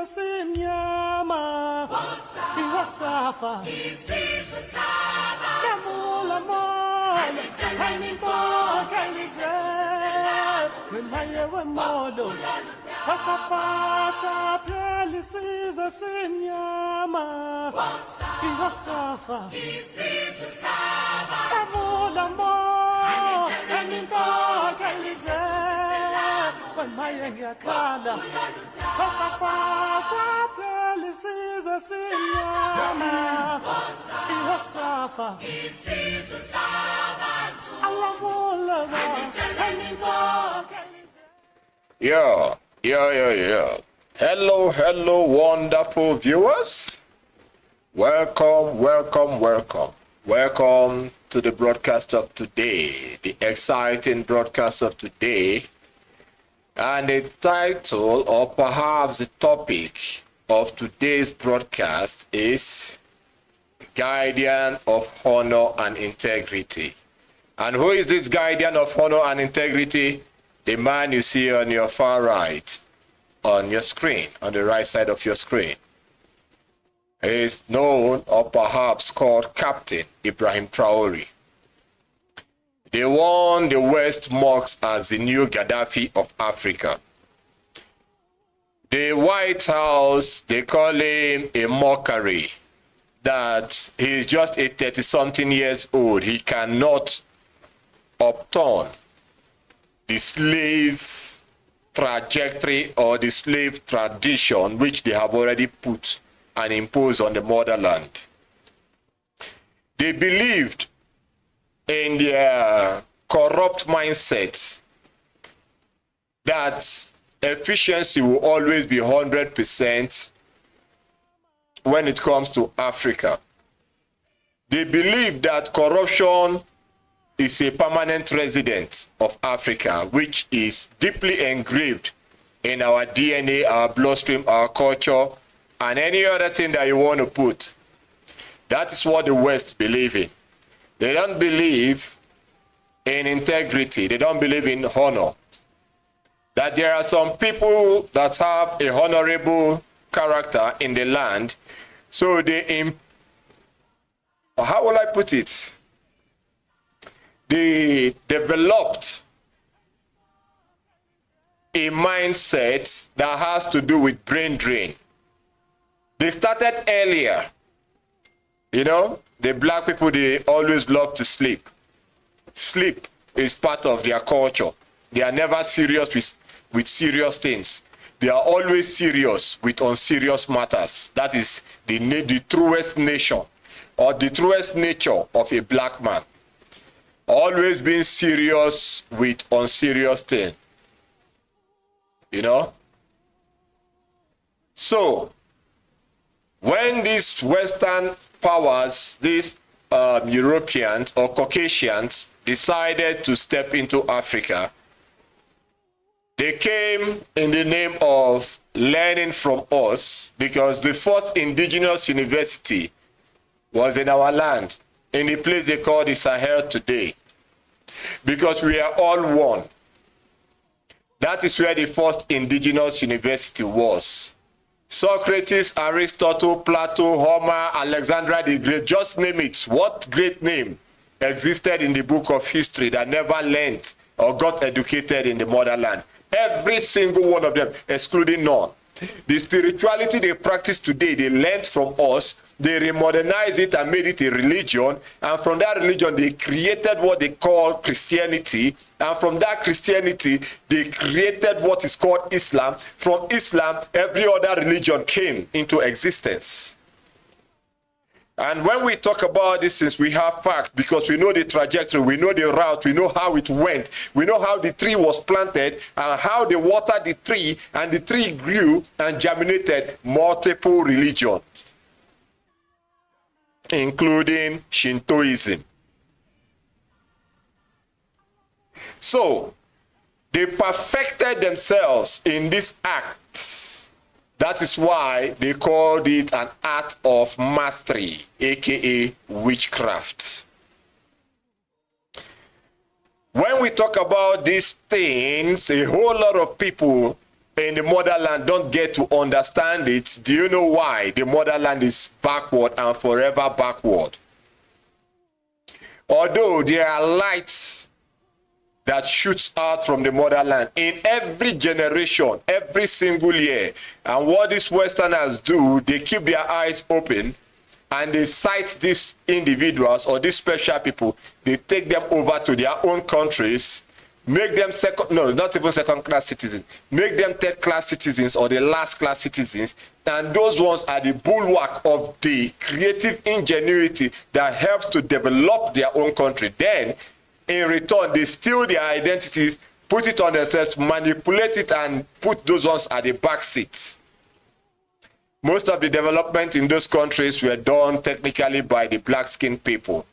isizwe simnyama iwasafa yavula mola ayinkokhelize wemaye wemolo fasafasa phela isizwe simnyama iwasafa yavula mola ayinkokhelize wemaye ngiyakhala fasafasa phela isizwe simnyama iwasafa Yeah. Hello, wonderful viewers. Welcome to the broadcast of today, the exciting broadcast of today. And the title, or perhaps the topic of today's broadcast is Guardian of Honor and Integrity. And who is this guardian of honor and integrity? The man you see on your far right, on your screen, on the right side of your screen. He is known, or perhaps called Captain Ibrahim Traore. The one the West mocks as the new Gaddafi of Africa. The White House, they call him a mockery, that he is just a 30-something years old. He cannot upturn the slave trajectory or the slave tradition which they have already put and imposed on the motherland. They believed in their corrupt mindset that efficiency will always be 100% when it comes to Africa. They believe that corruption is a permanent resident of Africa, which is deeply engraved in our DNA, our bloodstream, our culture, and any other thing that you want to put. That is what the West believe in. They don't believe in integrity. They don't believe in honor. That there are some people that have a honorable character in the land, so how will I put it? They developed a mindset that has to do with brain drain. They started earlier. You know, the black people, they always love to sleep. Sleep is part of their culture. They are never serious with serious things. They are always serious with unserious matters. That is the truest nation, or the truest nature of a black man. Always being serious with unserious things. You know? So, when these Western powers, these Europeans or Caucasians, decided to step into Africa, they came in the name of learning from us, because the first indigenous university was in our land, in the place they call the Sahel today, because we are all one. That is where the first indigenous university was. Socrates, Aristotle, Plato, Homer, Alexander the Great, just name it. What great name existed in the book of history that never learned or got educated in the motherland? Every single one of them, excluding none. The spirituality they practice today, they learned from us. They remodernized it and made it a religion. And from that religion, they created what they call Christianity. And from that Christianity, they created what is called Islam. From Islam, every other religion came into existence. And when we talk about this, since we have facts, because we know the trajectory, we know the route, we know how it went, we know how the tree was planted, and how they watered the tree, and the tree grew and germinated multiple religions, including Shintoism. So, they perfected themselves in this act. That is why they called it an art of mastery, aka witchcraft. When we talk about these things, a whole lot of people in the motherland don't get to understand it, do you know why the motherland is backward and forever backward? Although there are lights that shoots out from the motherland in every generation, every single year. And what these Westerners do, they keep their eyes open and they cite these individuals or these special people. They take them over to their own countries, make them not even second-class citizens, make them third-class citizens or the last-class citizens. And those ones are the bulwark of the creative ingenuity that helps to develop their own country. Then, in return, they steal their identities, put it on themselves, manipulate it, and put those ones at the back seats. Most of the development in those countries were done technically by the black-skinned people.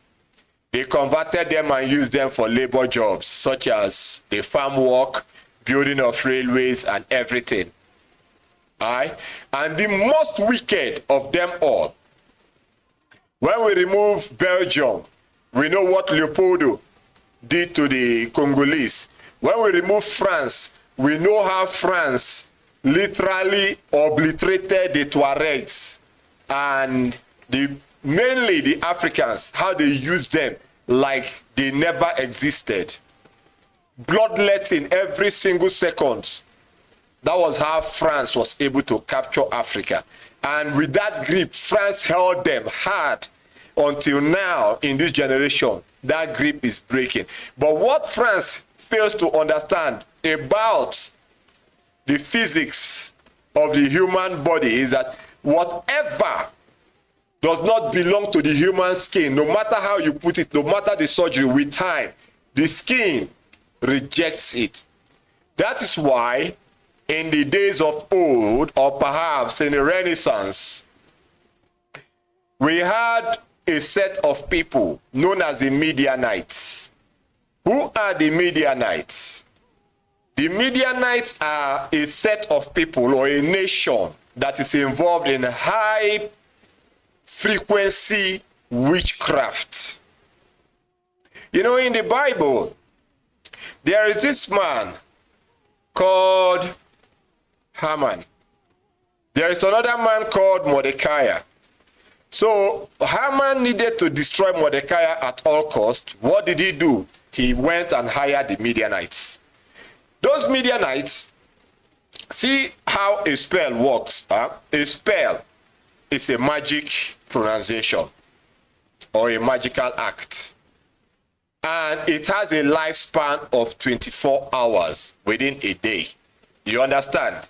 They converted them and used them for labor jobs, such as the farm work, building of railways, and everything. Aye? And the most wicked of them all, when we remove Belgium, we know what Leopoldo did to the Congolese. When we remove France, we know how France literally obliterated the Tuaregs and mainly the Africans, how they used them like they never existed. Bloodletting every single second. That was how France was able to capture Africa. And with that grip, France held them hard until now in this generation. That grip is breaking. But what France fails to understand about the physics of the human body is that whatever does not belong to the human skin, no matter how you put it, no matter the surgery, with time, the skin rejects it. That is why in the days of old, or perhaps in the Renaissance, we had a set of people known as the Midianites. Who are the Midianites? The Midianites are a set of people or a nation that is involved in high frequency witchcraft. You know, in the Bible, there is this man called Haman. There is another man called Mordecai. So Haman needed to destroy Mordecai at all costs. What did he do? He went and hired the Midianites. Those Midianites, see how a spell works. A spell is a magic pronunciation or a magical act. And it has a lifespan of 24 hours within a day. You understand?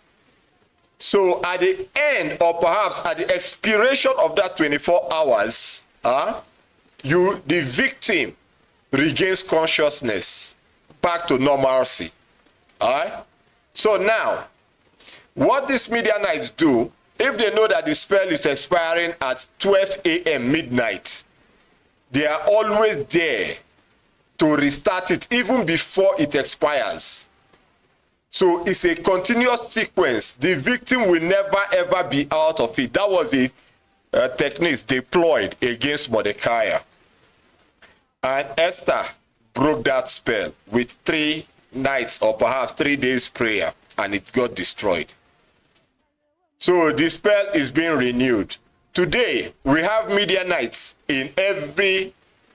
So at the end, or perhaps at the expiration of that 24 hours, the victim regains consciousness back to normalcy. All right? So now, what these Midianites do, if they know that the spell is expiring at 12 a.m. midnight, they are always there to restart it even before it expires. So it's a continuous sequence. The victim will never ever be out of it. That was the techniques deployed against Mordecai. And Esther broke that spell with 3 nights or perhaps 3 days prayer, and it got destroyed. So the spell is being renewed. Today, we have Midianites in every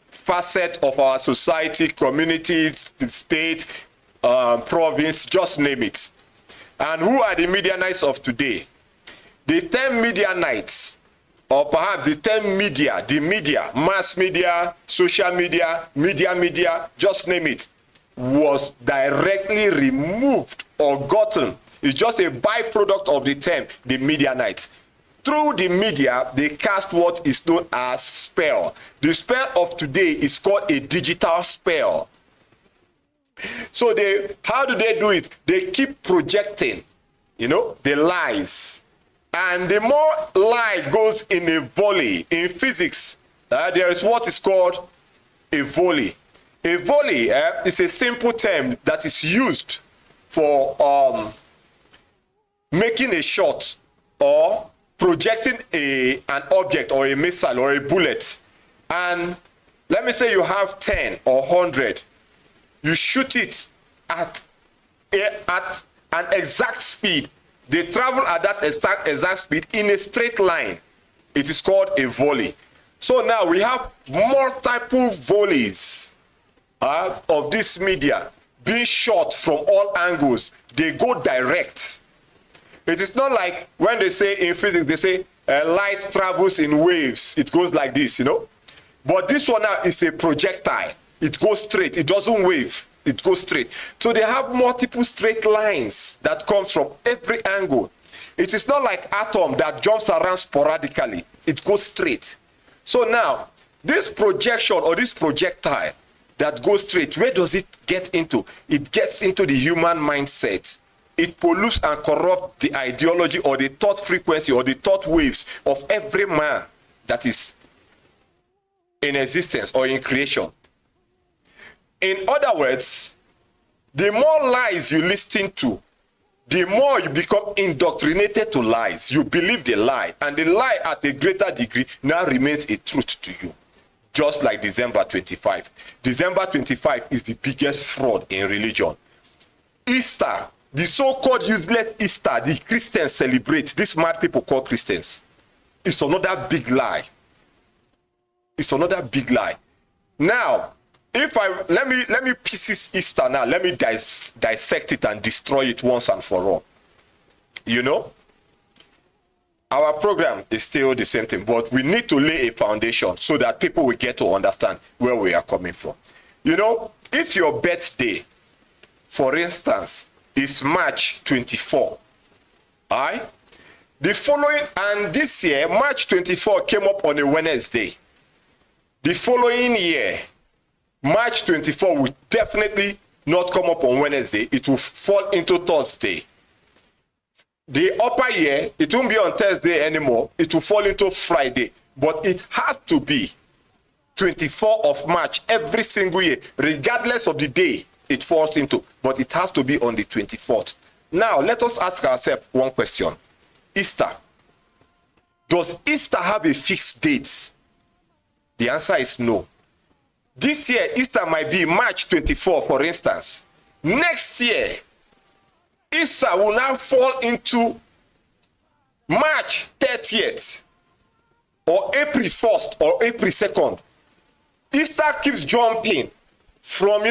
facet of our society, community, state, province, just name it. And who are the Midianites of today? The 10 Midianites, or perhaps the 10 media, the media, mass media, social media, media, just name it, was directly removed or gotten. It's just a byproduct of the term, the Midianites. Through the media, they cast what is known as spell. The spell of today is called a digital spell. So how do they do it? They keep projecting, the lies. And the more lie goes in a volley, in physics, there is what is called a volley. A volley is a simple term that is used for making a shot or projecting an object or a missile or a bullet. And let me say you have 10 or 100. You shoot it at an exact speed. They travel at that exact speed in a straight line. It is called a volley. So now we have multiple volleys of this media being shot from all angles. They go direct. It is not like when they say in physics, they say light travels in waves. It goes like this, you know. But this one now is a projectile. It goes straight. It doesn't wave. It goes straight. So they have multiple straight lines that comes from every angle. It is not like atom that jumps around sporadically. It goes straight. So now, this projection or this projectile that goes straight, where does it get into? It gets into the human mindset. It pollutes and corrupts the ideology or the thought frequency or the thought waves of every man that is in existence or in creation. In other words, the more lies you listen to, the more you become indoctrinated to lies. You believe the lie, and the lie at a greater degree now remains a truth to you. Just like December 25. December 25 is the biggest fraud in religion. Easter, the so-called useless Easter, the Christians celebrate, these mad people call Christians, it's another big lie. It's another big lie. Now, if let me pieces Easter now, let me dissect it and destroy it once and for all. You know, our program is still the same thing, but we need to lay a foundation so that people will get to understand where we are coming from. You know, if your birthday, for instance, is March 24, right? The following, and this year, March 24 came up on a Wednesday. The following year, March 24 will definitely not come up on Wednesday. It will fall into Thursday. The upper year, it won't be on Thursday anymore. It will fall into Friday. But it has to be 24 of March every single year, regardless of the day it falls into. But it has to be on the 24th. Now, let us ask ourselves one question. Easter. Does Easter have a fixed date? The answer is no. This year, Easter might be March 24, for instance. Next year, Easter will now fall into March 30th or April 1st or April 2nd. Easter keeps jumping from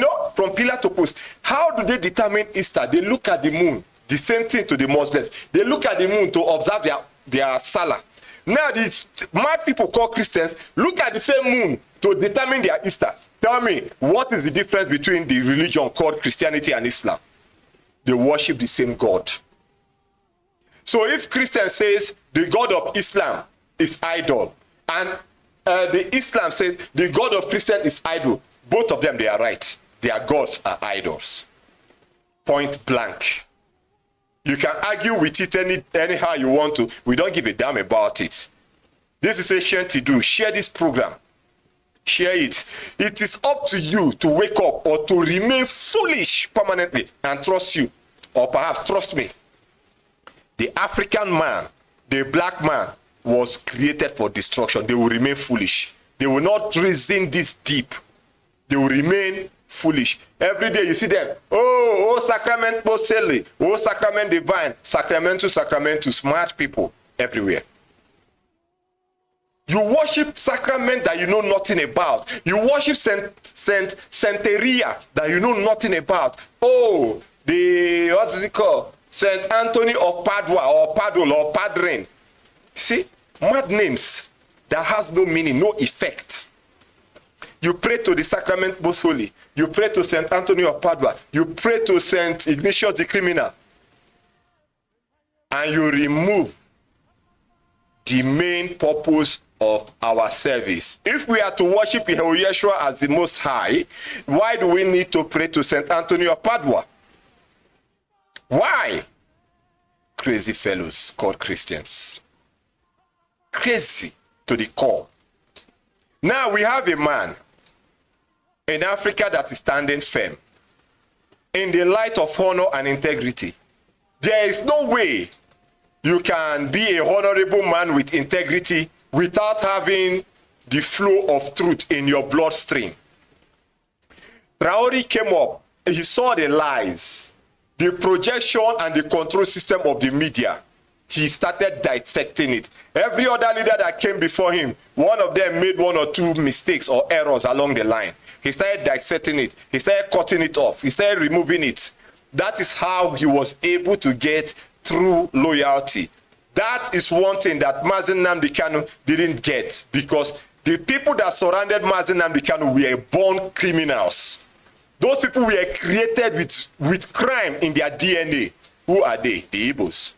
pillar to post. How do they determine Easter? They look at the moon. The same thing to the Muslims. They look at the moon to observe their Salah. Now, the mad people called Christians look at the same moon to determine their Easter. Tell me, what is the difference between the religion called Christianity and Islam? They worship the same God. So if Christian says the God of Islam is idol, and the Islam says the God of Christian is idol, both of them, they are right. Their gods are idols. Point blank. You can argue with it anyhow you want to. We don't give a damn about it. This is ancient to do. Share this program. Share it. It is up to you to wake up or to remain foolish permanently and trust you. Or perhaps trust me. The African man, the black man, was created for destruction. They will remain foolish. They will not reason this deep. They will remain foolish. Every day you see them, oh sacrament Boseli, oh sacrament divine, sacramental, smart people everywhere. You worship sacrament that you know nothing about. You worship Santeria that you know nothing about. Oh, what is it called? Saint Anthony of Padua or Padul or Padrin. See, mad names that has no meaning, no effect. You pray to the sacrament Bosoli. You pray to Saint Anthony of Padua. You pray to Saint Ignatius the criminal. And you remove the main purpose of our service. If we are to worship Yeshua as the Most High, why do we need to pray to Saint Anthony of Padua? Why? Crazy fellows called Christians. Crazy to the core. Now we have a man in Africa that is standing firm in the light of honor and integrity. There is no way you can be a honorable man with integrity without having the flow of truth in your bloodstream. Traore came up, he saw the lies. the projection and the control system of the media. He started dissecting it. Every other leader that came before him, one of them made one or two mistakes or errors along the line. He started dissecting it. He started cutting it off. He started removing it. That is how he was able to get true loyalty. That is one thing that Mazi Nnamdi Kanu didn't get, because the people that surrounded Mazi Nnamdi Kanu were born criminals. Those people were created with crime in their DNA. Who are they? The Igbos.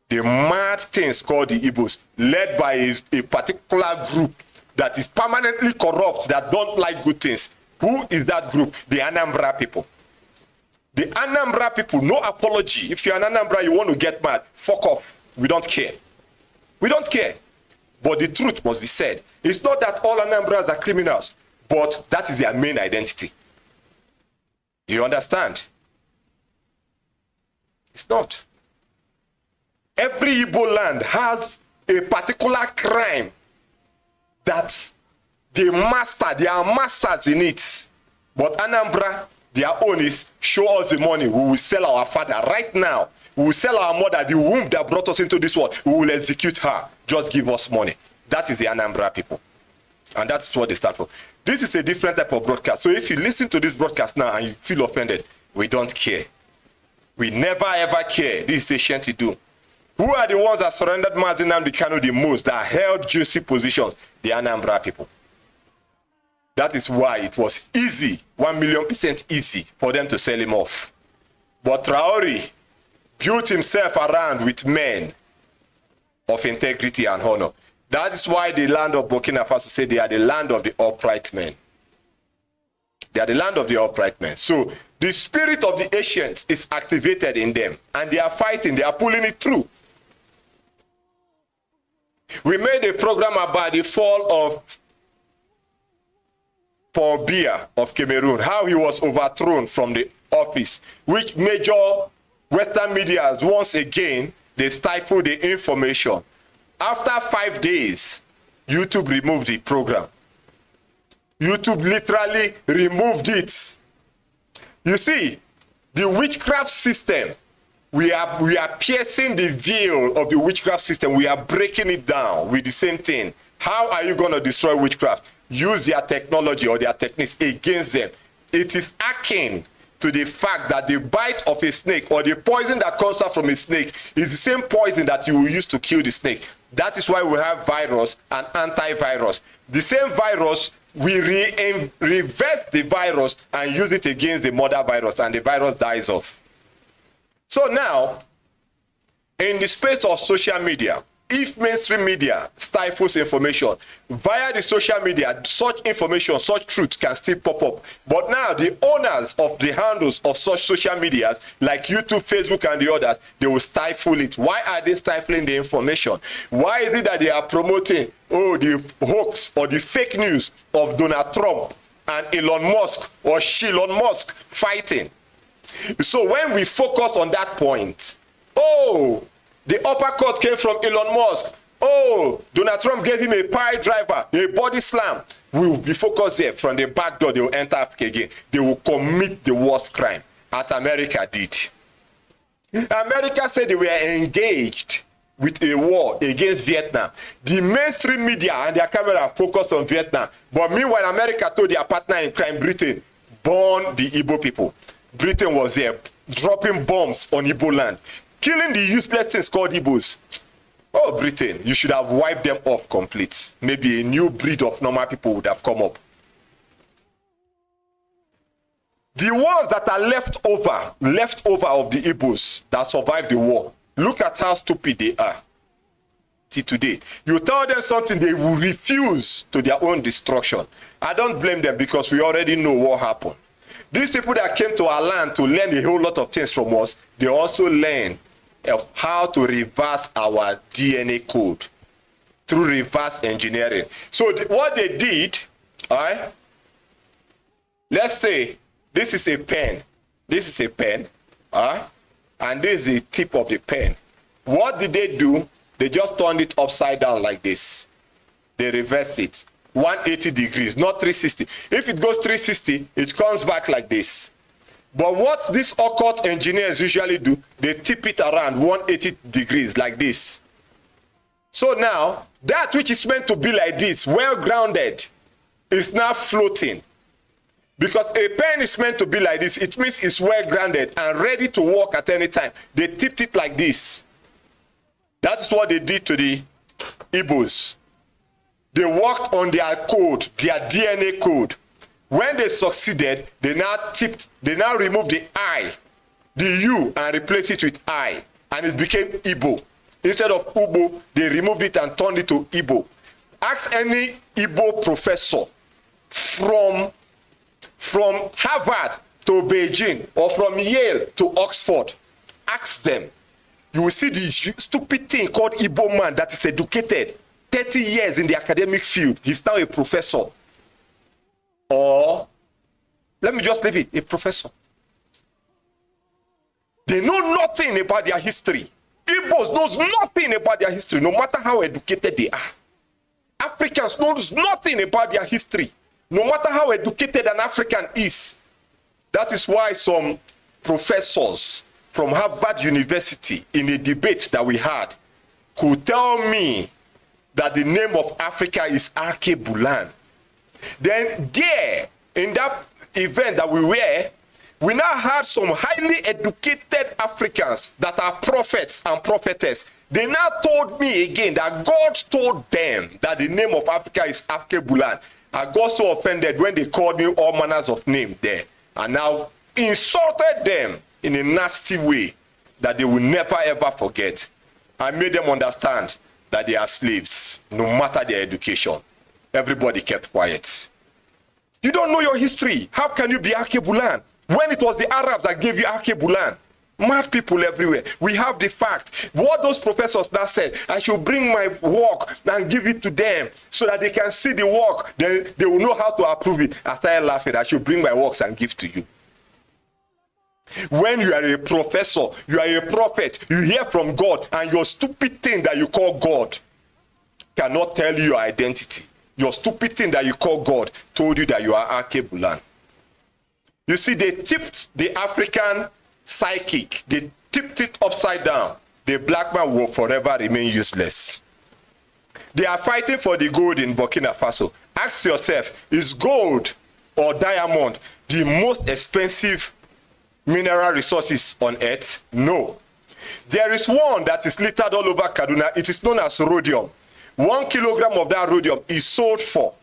The mad things called the Igbos, led by a particular group that is permanently corrupt, that don't like good things. Who is that group? The Anambra people. The Anambra people, no apology. If you're an Anambra, you want to get mad, fuck off. We don't care. We don't care. But the truth must be said. It's not that all Anambras are criminals, but that is their main identity. You understand? It's not. Every Igbo land has a particular crime that they are masters in it. But Anambra, their own is show us the money. We will sell our father right now. We will sell our mother, the womb that brought us into this world. We will execute her. Just give us money. That is the Anambra people. And that's what they stand for. This is a different type of broadcast. So if you listen to this broadcast now and you feel offended, we don't care. We never ever care. This is ancient do. Who are the ones that surrendered Mazi Nnamdi Kanu the most, that held juicy positions? The Anambra people. That is why it was easy, 1,000,000% easy, for them to sell him off. But Traore built himself around with men of integrity and honor. That is why the land of Burkina Faso say they are the land of the upright men. They are the land of the upright men. So the spirit of the ancients is activated in them, and they are fighting, they are pulling it through. We made a program about the fall of Paul Biya of Cameroon, how he was overthrown from the office, which major Western media, once again, they stifled the information. After 5 days, YouTube removed the program. YouTube literally removed it. You see, the witchcraft system, we are piercing the veil of the witchcraft system. We are breaking it down with the same thing. How are you going to destroy witchcraft? Use their technology or their techniques against them. It is akin to the fact that the bite of a snake or the poison that comes out from a snake is the same poison that you will use to kill the snake. That is why we have virus and antivirus. The same virus, we reverse the virus and use it against the mother virus, and the virus dies off. So now, in the space of social media, if mainstream media stifles information, via the social media, such information, such truth can still pop up. But now the owners of the handles of such social medias, like YouTube, Facebook, and the others, they will stifle it. Why are they stifling the information? Why is it that they are promoting, the hoax or the fake news of Donald Trump and Elon Musk or Elon Musk fighting? So when we focus on that point, the uppercut came from Elon Musk. Donald Trump gave him a pile driver, a body slam. We will be focused there. From the back door, they will enter Africa again. They will commit the worst crime, as America did. America said they were engaged with a war against Vietnam. The mainstream media and their camera focused on Vietnam. But meanwhile, America told their partner in crime, Britain, burn the Igbo people. Britain was there, dropping bombs on Igbo land, killing the useless things called Igbos. Britain, you should have wiped them off complete. Maybe a new breed of normal people would have come up. The ones that are left over of the Igbos that survived the war, look at how stupid they are. Till today, you tell them something, they will refuse to their own destruction. I don't blame them, because we already know what happened. These people that came to our land to learn a whole lot of things from us, they also learn of how to reverse our DNA code through reverse engineering. So what they did, let's say this is a pen. This is a pen, and this is the tip of the pen. What did they do? They just turned it upside down like this. They reversed it 180 degrees, not 360. If it goes 360, it comes back like this. But what these occult engineers usually do, they tip it around 180 degrees like this. So now, that which is meant to be like this, well grounded, is now floating. Because a pen is meant to be like this, it means it's well grounded and ready to work at any time. They tipped it like this. That's what they did to the Igbos. They worked on their code, their DNA code. When they succeeded, they now removed the I, the U, and replaced it with I, and it became Igbo. Instead of Ubo, they removed it and turned it to Igbo. Ask any Igbo professor from Harvard to Beijing or from Yale to Oxford. Ask them. You will see this stupid thing called Igbo man that is educated 30 years in the academic field. He's now a professor. Or, let me just leave it, a professor. They know nothing about their history. Igbos knows nothing about their history, no matter how educated they are. Africans knows nothing about their history, no matter how educated an African is. That is why some professors from Harvard University in a debate that we had could tell me that the name of Africa is Arke-Bulan. Then there, in that event that we were, we now had some highly educated Africans that are prophets and prophetess. They now told me again that God told them that the name of Africa is Arke-Bulan. I got so offended when they called me all manners of names there. And now insulted them in a nasty way that they will never ever forget. I made them understand that they are slaves, no matter their education. Everybody kept quiet. You don't know your history. How can you be Arke-Bulan? When it was the Arabs that gave you Arke-Bulan. Mad people everywhere. We have the fact. What those professors now said, I should bring my work and give it to them so that they can see the work. Then they will know how to approve it. I started laughing. I should bring my works and give to you. When you are a professor, you are a prophet, you hear from God, and your stupid thing that you call God cannot tell you your identity. Your stupid thing that you call God told you that you are Arke-Bulan. You see, they tipped the African psychic. They tipped it upside down. The black man will forever remain useless. They are fighting for the gold in Burkina Faso. Ask yourself, is gold or diamond the most expensive mineral resources on earth? No. There is one that is littered all over Kaduna. It is known as rhodium. 1 kilogram of that rhodium is sold for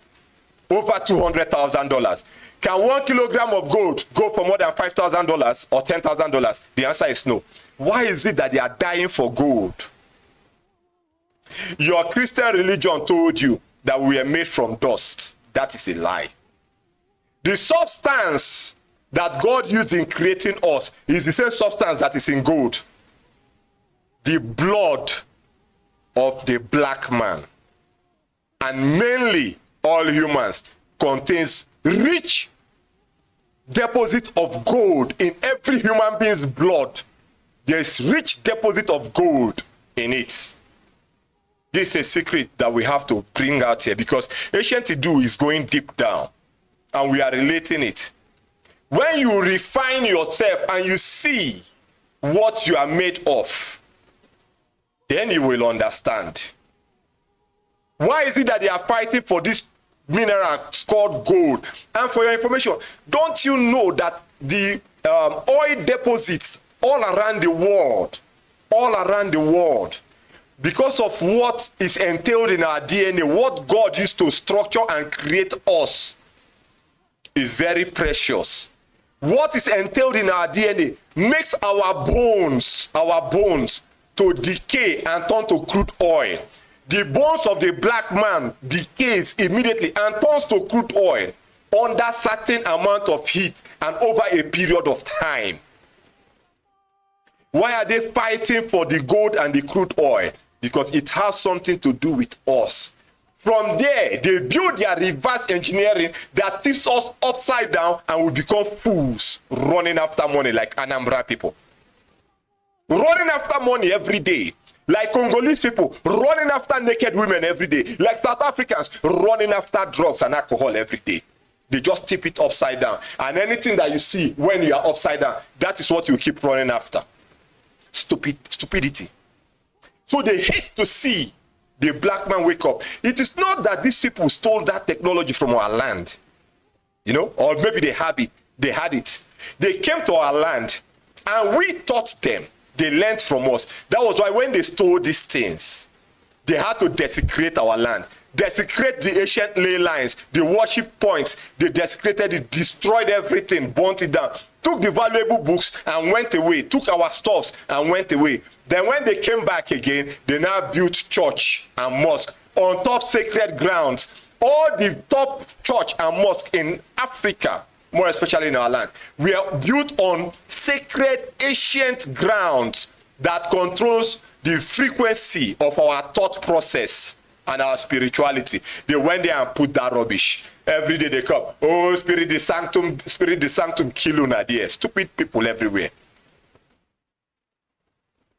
over $200,000. Can 1 kilogram of gold go for more than $5,000 or $10,000? The answer is no. Why is it that they are dying for gold? Your Christian religion told you that we are made from dust. That is a lie. The substance that God used in creating us is the same substance that is in gold. The blood of the black man, and mainly all humans, contains rich deposit of gold in every human being's blood. There is rich deposit of gold in it. This is a secret that we have to bring out here, because ancient Idu is going deep down and we are relating it. When you refine yourself and you see what you are made of, then you will understand. Why is it that they are fighting for this mineral called gold? And for your information, don't you know that the oil deposits all around the world, because of what is entailed in our DNA, what God used to structure and create us, is very precious. What is entailed in our DNA makes our bones to decay and turn to crude oil. The bones of the black man decays immediately and turns to crude oil under certain amount of heat and over a period of time. Why are they fighting for the gold and the crude oil? Because it has something to do with us. From there, they build their reverse engineering that tips us upside down, and we become fools running after money like Anambra people. Running after money every day. Like Congolese people running after naked women every day. Like South Africans running after drugs and alcohol every day. They just tip it upside down. And anything that you see when you are upside down, that is what you keep running after. Stupidity. So they hate to see the black man wake up. It is not that these people stole that technology from our land, you know, or maybe they had it. They came to our land and we taught them. They learned from us. That was why when they stole these things, they had to desecrate our land, desecrate the ancient ley lines, the worship points. They desecrated it, destroyed everything, burnt it down, took the valuable books and went away, took our stuffs and went away. Then when they came back again, they now built church and mosque on top sacred grounds. All the top church and mosque in Africa, more especially in our land, we are built on sacred ancient grounds that controls the frequency of our thought process and our spirituality. They went there and put that rubbish. Every day they come, oh, spirit the sanctum, kill una there. Stupid people everywhere.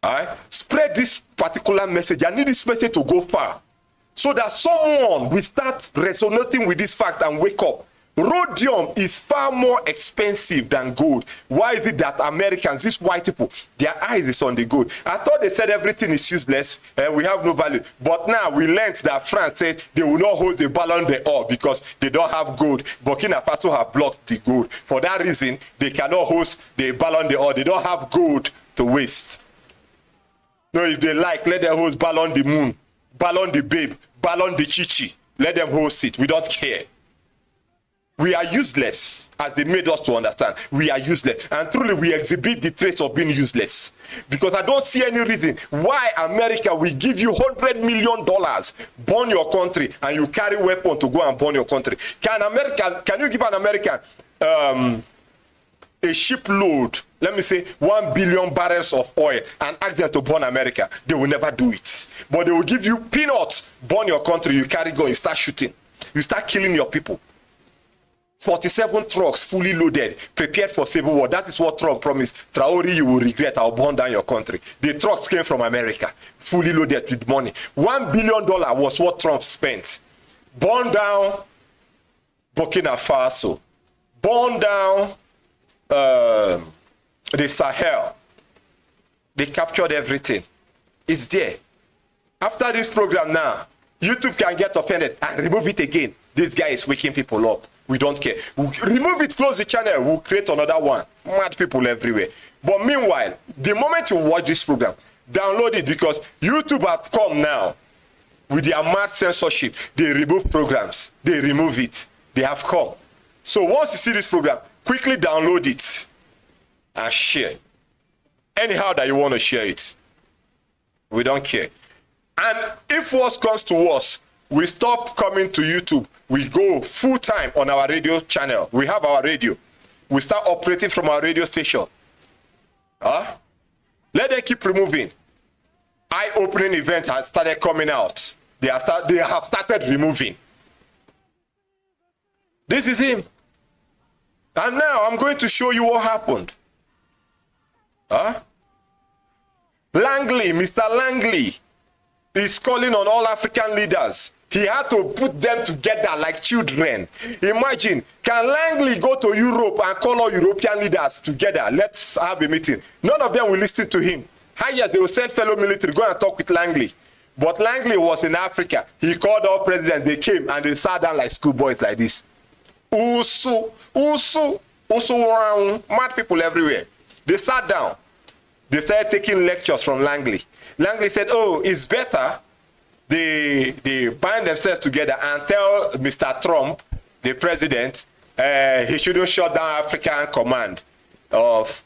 All right? Spread this particular message. I need this message to go far so that someone will start resonating with this fact and wake up. Rhodium is far more expensive than gold. Why is it that Americans, these white people, their eyes is on the gold? I thought they said everything is useless and we have no value. But now we learned that France said they will not hold the Ballon d'Or because they don't have gold. Burkina Faso have blocked the gold. For that reason, they cannot host the Ballon d'Or. They don't have gold to waste. No, if they like, let them host Ballon the Moon, Ballon the Babe, Ballon the Chichi. Let them host it. We don't care. We are useless, as they made us to understand. We are useless. And truly, we exhibit the traits of being useless. Because I don't see any reason why America will give you $100 million, burn your country, and you carry weapon to go and burn your country. Can you give an American a shipload, let me say 1 billion barrels of oil, and ask them to burn America? They will never do it. But they will give you peanuts, burn your country, you carry gun, you start shooting. You start killing your people. 47 trucks fully loaded, prepared for civil war. That is what Trump promised. Traore, you will regret, I'll burn down your country. The trucks came from America, fully loaded with money. $1 billion was what Trump spent. Burn down Burkina Faso. Burn down the Sahel. They captured everything. It's there. After this program now, YouTube can get offended and remove it again. This guy is waking people up. We don't care. We'll remove it, close the channel, we'll create another one. Mad people everywhere. But meanwhile, the moment you watch this program, download it, because YouTube have come now with their mad censorship. They remove programs. They remove it. They have come. So once you see this program, quickly download it and share. Anyhow that you want to share it. We don't care. And if worse comes to worse, we stop coming to YouTube. We go full time on our radio channel. We have our radio. We start operating from our radio station. Let them keep removing. Eye-opening events have started coming out. They have started removing. This is him. And now I'm going to show you what happened. Langley, Mr. Langley, is calling on all African leaders. He had to put them together like children. Imagine, can Langley go to Europe and call all European leaders together? Let's have a meeting. None of them will listen to him. Yes, they will send fellow military, go and talk with Langley. But Langley was in Africa. He called all presidents. They came and they sat down like schoolboys like this. Usu, mad people everywhere. They sat down. They started taking lectures from Langley. Langley said, oh, it's better they bind themselves together and tell Mr. Trump, the president, he shouldn't shut down African command of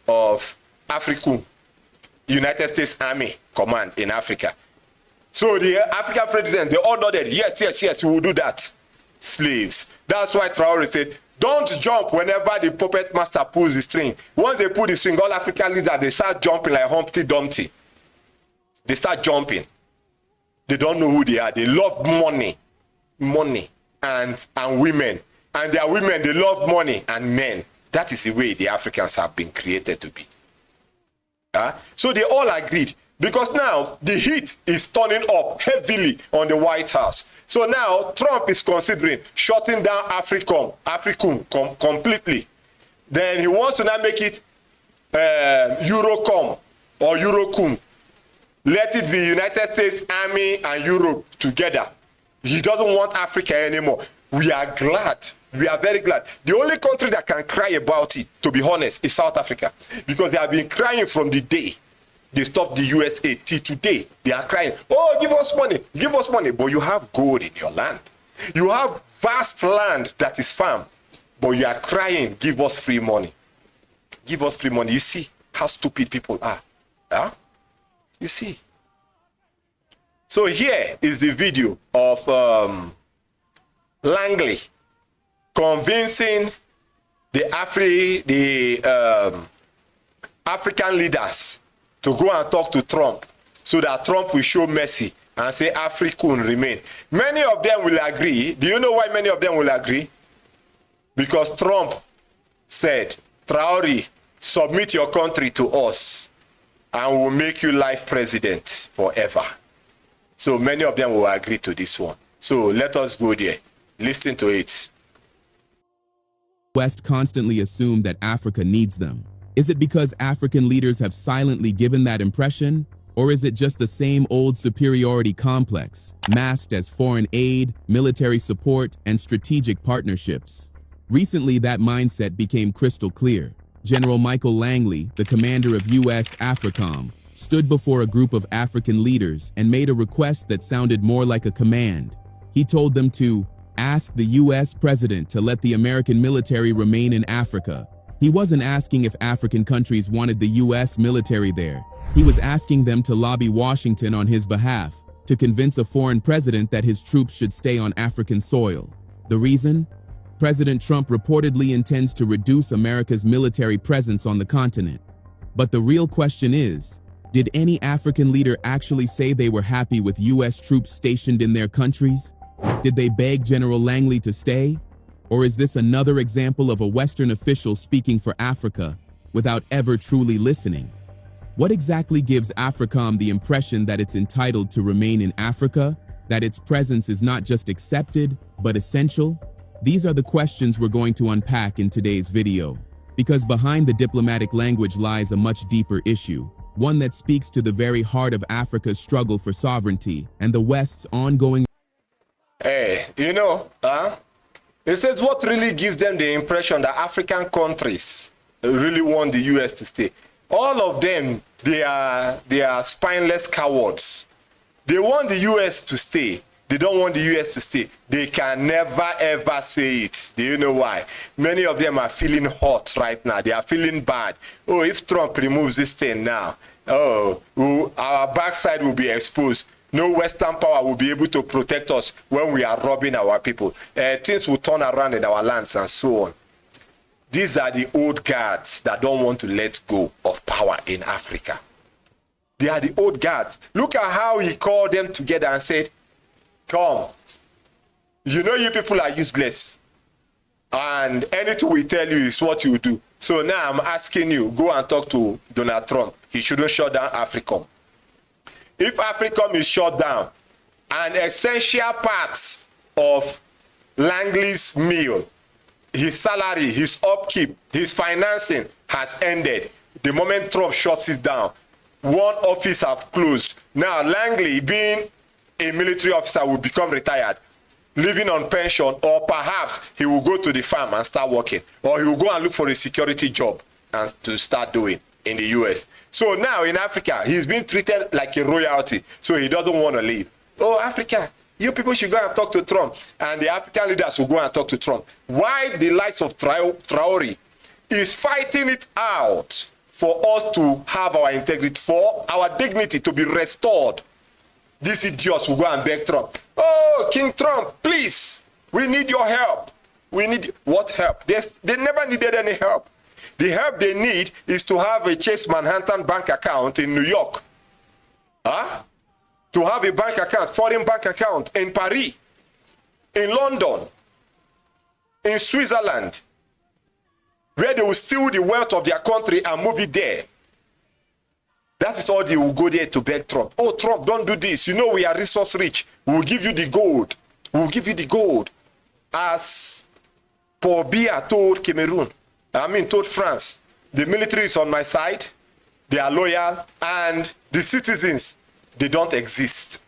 Africa, United States Army command in Africa. So the African president, they all nodded, yes, we will do that. Slaves. That's why Traore said, don't jump whenever the puppet master pulls the string. Once they pull the string, all African leaders, they start jumping like Humpty Dumpty. They start jumping. They don't know who they are. They love money and women. And their women, they love money and men. That is the way the Africans have been created to be. So they all agreed. Because now the heat is turning up heavily on the White House. So now Trump is considering shutting down Africom completely. Then he wants to now make it Eurocom or Eurocum. Let it be United States Army and Europe together. He doesn't want Africa anymore. We are glad. We are very glad. The only country that can cry about it, to be honest, is South Africa. Because they have been crying from the day they stopped the USA till today. They are crying, oh, give us money, give us money. But you have gold in your land. You have vast land that is farm. But you are crying, give us free money. Give us free money. You see how stupid people are. Huh? You see. So here is the video of Langley convincing the African leaders to go and talk to Trump so that Trump will show mercy and say Africa will remain. Many of them will agree. Do you know why many of them will agree? Because Trump said, Traore, submit your country to us and we'll make you life president forever. So many of them will agree to this one. So let us go there. Listen to it. West constantly assume that Africa needs them. Is it because African leaders have silently given that impression? Or is it just the same old superiority complex, masked as foreign aid, military support, and strategic partnerships? Recently, that mindset became crystal clear. General Michael Langley, the commander of U.S. AFRICOM, stood before a group of African leaders and made a request that sounded more like a command. He told them to ask the U.S. president to let the American military remain in Africa. He wasn't asking if African countries wanted the U.S. military there. He was asking them to lobby Washington on his behalf, to convince a foreign president that his troops should stay on African soil. The reason? President Trump reportedly intends to reduce America's military presence on the continent. But the real question is, did any African leader actually say they were happy with U.S. troops stationed in their countries? Did they beg General Langley to stay? Or is this another example of a Western official speaking for Africa without ever truly listening? What exactly gives AFRICOM the impression that it's entitled to remain in Africa, that its presence is not just accepted, but essential? These are the questions we're going to unpack in today's video, because behind the diplomatic language lies a much deeper issue, one that speaks to the very heart of Africa's struggle for sovereignty and the West's ongoing. Hey, it says what really gives them the impression that African countries really want the US to stay. All of them, they are spineless cowards. They want the US to stay. They don't want the US to stay. They can never ever say it. Do you know why? Many of them are feeling hot right now. They are feeling bad. Oh, if Trump removes this thing now, our backside will be exposed. No Western power will be able to protect us when we are robbing our people. Things will turn around in our lands and so on. These are the old guards that don't want to let go of power in Africa. They are the old guards. Look at how he called them together and said, come, you know you people are useless. And anything we tell you is what you do. So now I'm asking you, go and talk to Donald Trump. He shouldn't shut down AFRICOM. If AFRICOM is shut down, an essential part of Langley's meal, his salary, his upkeep, his financing has ended. The moment Trump shuts it down, one office has closed. Now Langley, being a military officer, will become retired, living on pension, or perhaps he will go to the farm and start working, or he will go and look for a security job and to start doing in the US. So now in Africa, he's being treated like a royalty, so he doesn't want to leave. Oh, Africa, you people should go and talk to Trump, and the African leaders will go and talk to Trump. Why the likes of Traore is fighting it out for us to have our integrity, for our dignity to be restored. These idiots will go and beg Trump. Oh, King Trump, please, we need your help. We need what help? They never needed any help. The help they need is to have a Chase Manhattan bank account in New York. To have a bank account, foreign bank account in Paris, in London, in Switzerland, where they will steal the wealth of their country and move it there. That is all they will go there to beg Trump. Oh, Trump, don't do this. You know we are resource rich. We will give you the gold. We will give you the gold. As Paul Biya told told France, the military is on my side. They are loyal. And the citizens, they don't exist.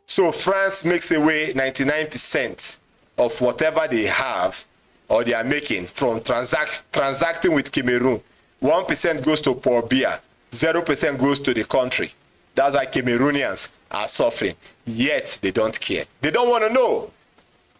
So France makes away 99% of whatever they have or they are making from transacting with Cameroon. 1% goes to Paul Biya, 0% goes to the country. That's why Cameroonians are suffering. Yet they don't care. They don't want to know.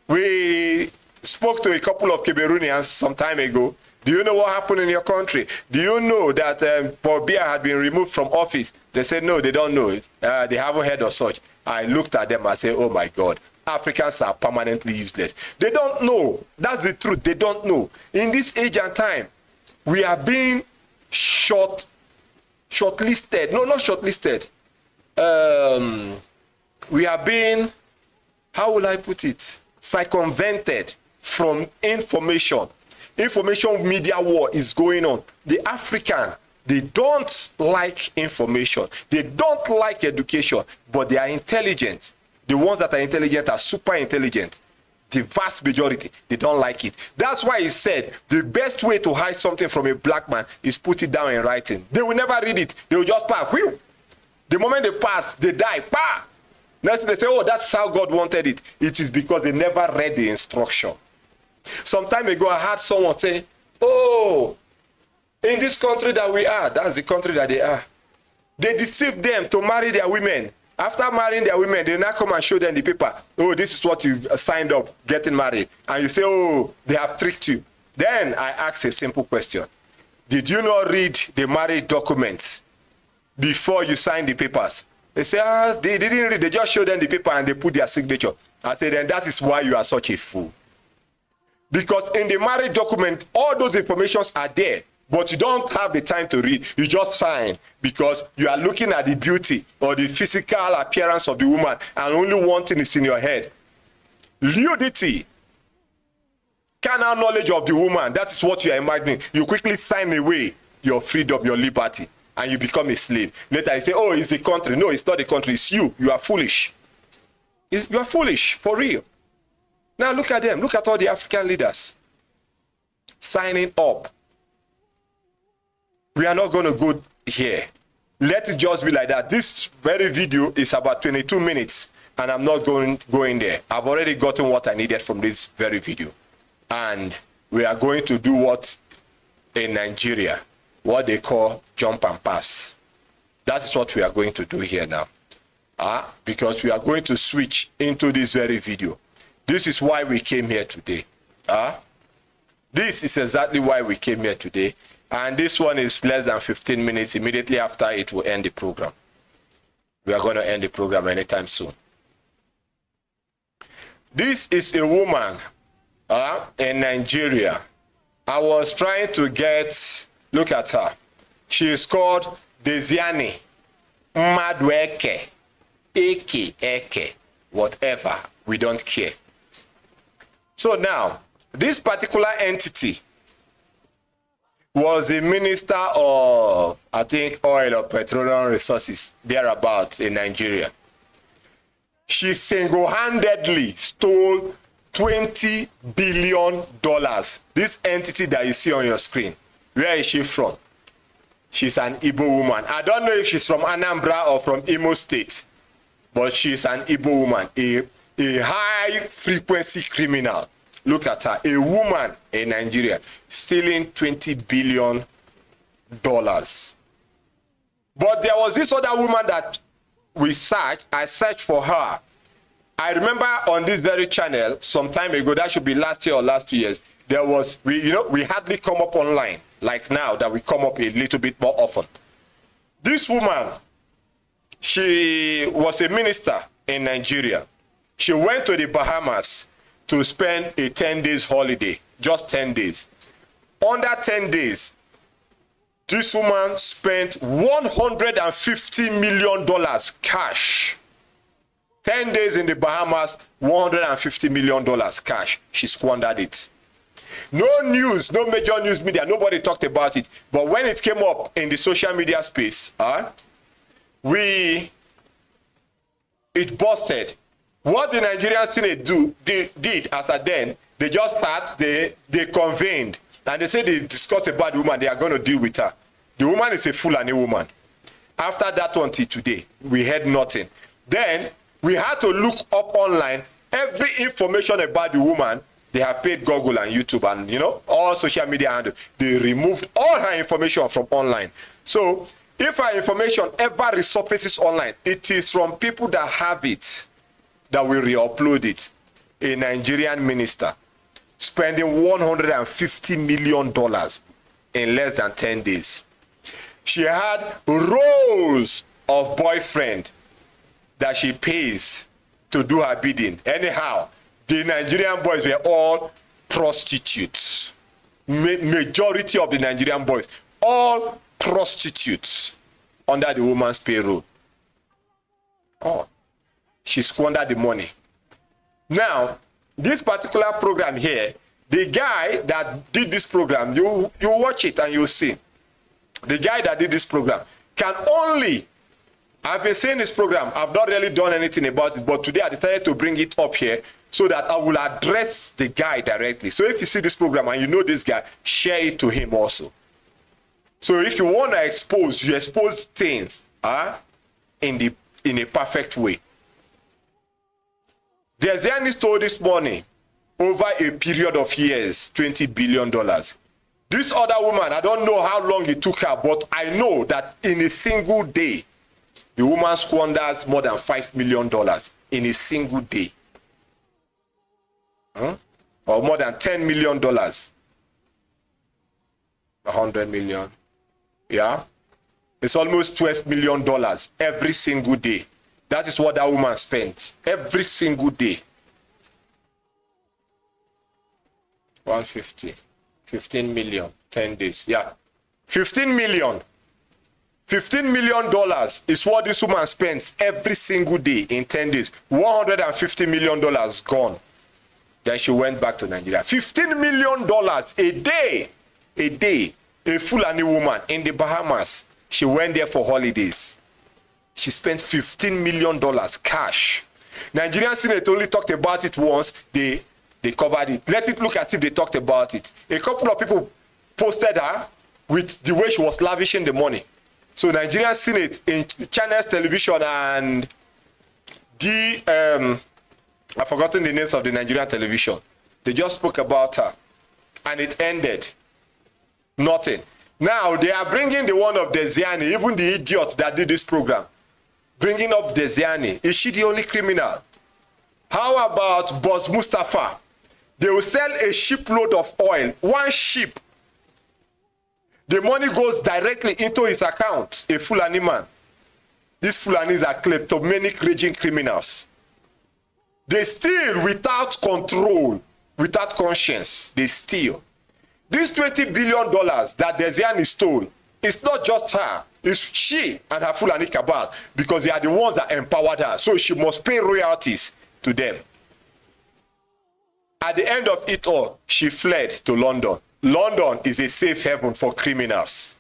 We spoke to a couple of Cameroonians some time ago. Do you know what happened in your country? Do you know that Paul Biya had been removed from office? They said, no, they don't know it. They haven't heard of such. I looked at them and said, oh my God, Africans are permanently useless. They don't know. That's the truth. They don't know. In this age and time, we are being shortlisted. No, not shortlisted. We are being, how will I put it? Circumvented from information. Information media war is going on. The African, they don't like information. They don't like education, but they are intelligent. The ones that are intelligent are super intelligent. The vast majority, they don't like it. That's why he said the best way to hide something from a black man is put it down in writing. They will never read it. They will just pass. Whew. The moment they pass, they die. Bah! Next they say, oh, that's how God wanted it. It is because they never read the instruction. Some time ago, I heard someone say, oh, in this country that we are, that's the country that they are. They deceived them to marry their women. After marrying their women, they now come and show them the paper. Oh, this is what you signed up, getting married. And you say, oh, they have tricked you. Then I ask a simple question. Did you not read the marriage documents before you signed the papers? They say, they didn't read. They just showed them the paper and they put their signature. I say, then that is why you are such a fool. Because in the marriage document, all those informations are there, but you don't have the time to read. You just sign because you are looking at the beauty or the physical appearance of the woman, and only one thing is in your head. Nudity, carnal knowledge of the woman, that is what you are imagining. You quickly sign away your freedom, your liberty, and you become a slave. Later you say, oh, it's the country. No, it's not the country, it's you. You are foolish. You are foolish, for real. Now look at them. Look at all the African leaders signing up. We are not going to go here. Let it just be like that. This very video is about 22 minutes, and I'm not going there. I've already gotten what I needed from this very video. And we are going to do what in Nigeria, what they call jump and pass. That is what we are going to do here now. Because we are going to switch into this very video. This is why we came here today. This is exactly why we came here today. And this one is less than 15 minutes. Immediately after, it will end the program. We are going to end the program anytime soon. This is a woman in Nigeria. I was trying to look at her. She is called Desiani Madweke, Eke, whatever. We don't care. So now, this particular entity was a minister of, I think, oil or petroleum resources, thereabouts in Nigeria. She single-handedly stole $20 billion. This entity that you see on your screen, where is she from? She's an Igbo woman. I don't know if she's from Anambra or from Imo State, but she's an Igbo woman, a high-frequency criminal. Look at her, a woman in Nigeria stealing $20 billion. But there was this other woman that I searched for her. I remember on this very channel some time ago, that should be last year or last 2 years, there was, we hardly come up online like now that we come up a little bit more often. This woman, she was a minister in Nigeria. She went to the Bahamas to spend a 10 days holiday, just 10 days. Under 10 days, this woman spent $150 million cash. 10 days in the Bahamas, $150 million cash. She squandered it. No news, no major news media, nobody talked about it. But when it came up in the social media space, it busted. What the Nigerian Senate did as at then, they just sat, they convened, and they said they discussed about the woman, they are going to deal with her. The woman is a Fulani woman. After that until today, we heard nothing. Then we had to look up online every information about the woman. They have paid Google and YouTube and all social media handles. They removed all her information from online. So if her information ever resurfaces online, it is from people that have it that will re-upload it. A Nigerian minister spending $150 million in less than 10 days. She had rows of boyfriend that she pays to do her bidding. Anyhow, the Nigerian boys were all prostitutes. Majority of the Nigerian boys, all prostitutes under the woman's payroll. Oh, she squandered the money. Now, this particular program here, the guy that did this program, you watch it and you'll see. The guy that did this program can only, I've been saying this program, I've not really done anything about it, but today I decided to bring it up here so that I will address the guy directly. So if you see this program and you know this guy, share it to him also. So if you want to expose, you expose things in a perfect way. The Zionists told this morning, over a period of years, $20 billion. This other woman, I don't know how long it took her, but I know that in a single day, the woman squanders more than $5 million in a single day. Or more than $10 million. 100 million. Yeah? It's almost $12 million every single day. That is what that woman spends every single day. 150. 15 million, 10 days. Yeah. 15 million. $15 million is what this woman spends every single day in 10 days. $150 million gone. Then she went back to Nigeria. $15 million a day. A day. A Fulani woman in the Bahamas. She went there for holidays. She spent $15 million cash. Nigerian Senate only talked about it once. They covered it. Let it look as if they talked about it. A couple of people posted her with the way she was lavishing the money. So Nigerian Senate in Channels Television and I've forgotten the names of the Nigerian television. They just spoke about her. And it ended. Nothing. Now they are bringing the one of Desiani, even the idiot that did this program. Bringing up Desiani. Is she the only criminal? How about Boss Mustafa? They will sell a shipload of oil, one ship. The money goes directly into his account, a Fulani man. These Fulanis are kleptomanic raging criminals. They steal without control, without conscience. They steal. This $20 billion that Desiani stole, it's not just her. It's she and her Fulani cabal because they are the ones that empowered her. So she must pay royalties to them. At the end of it all, she fled to London. London is a safe haven for criminals.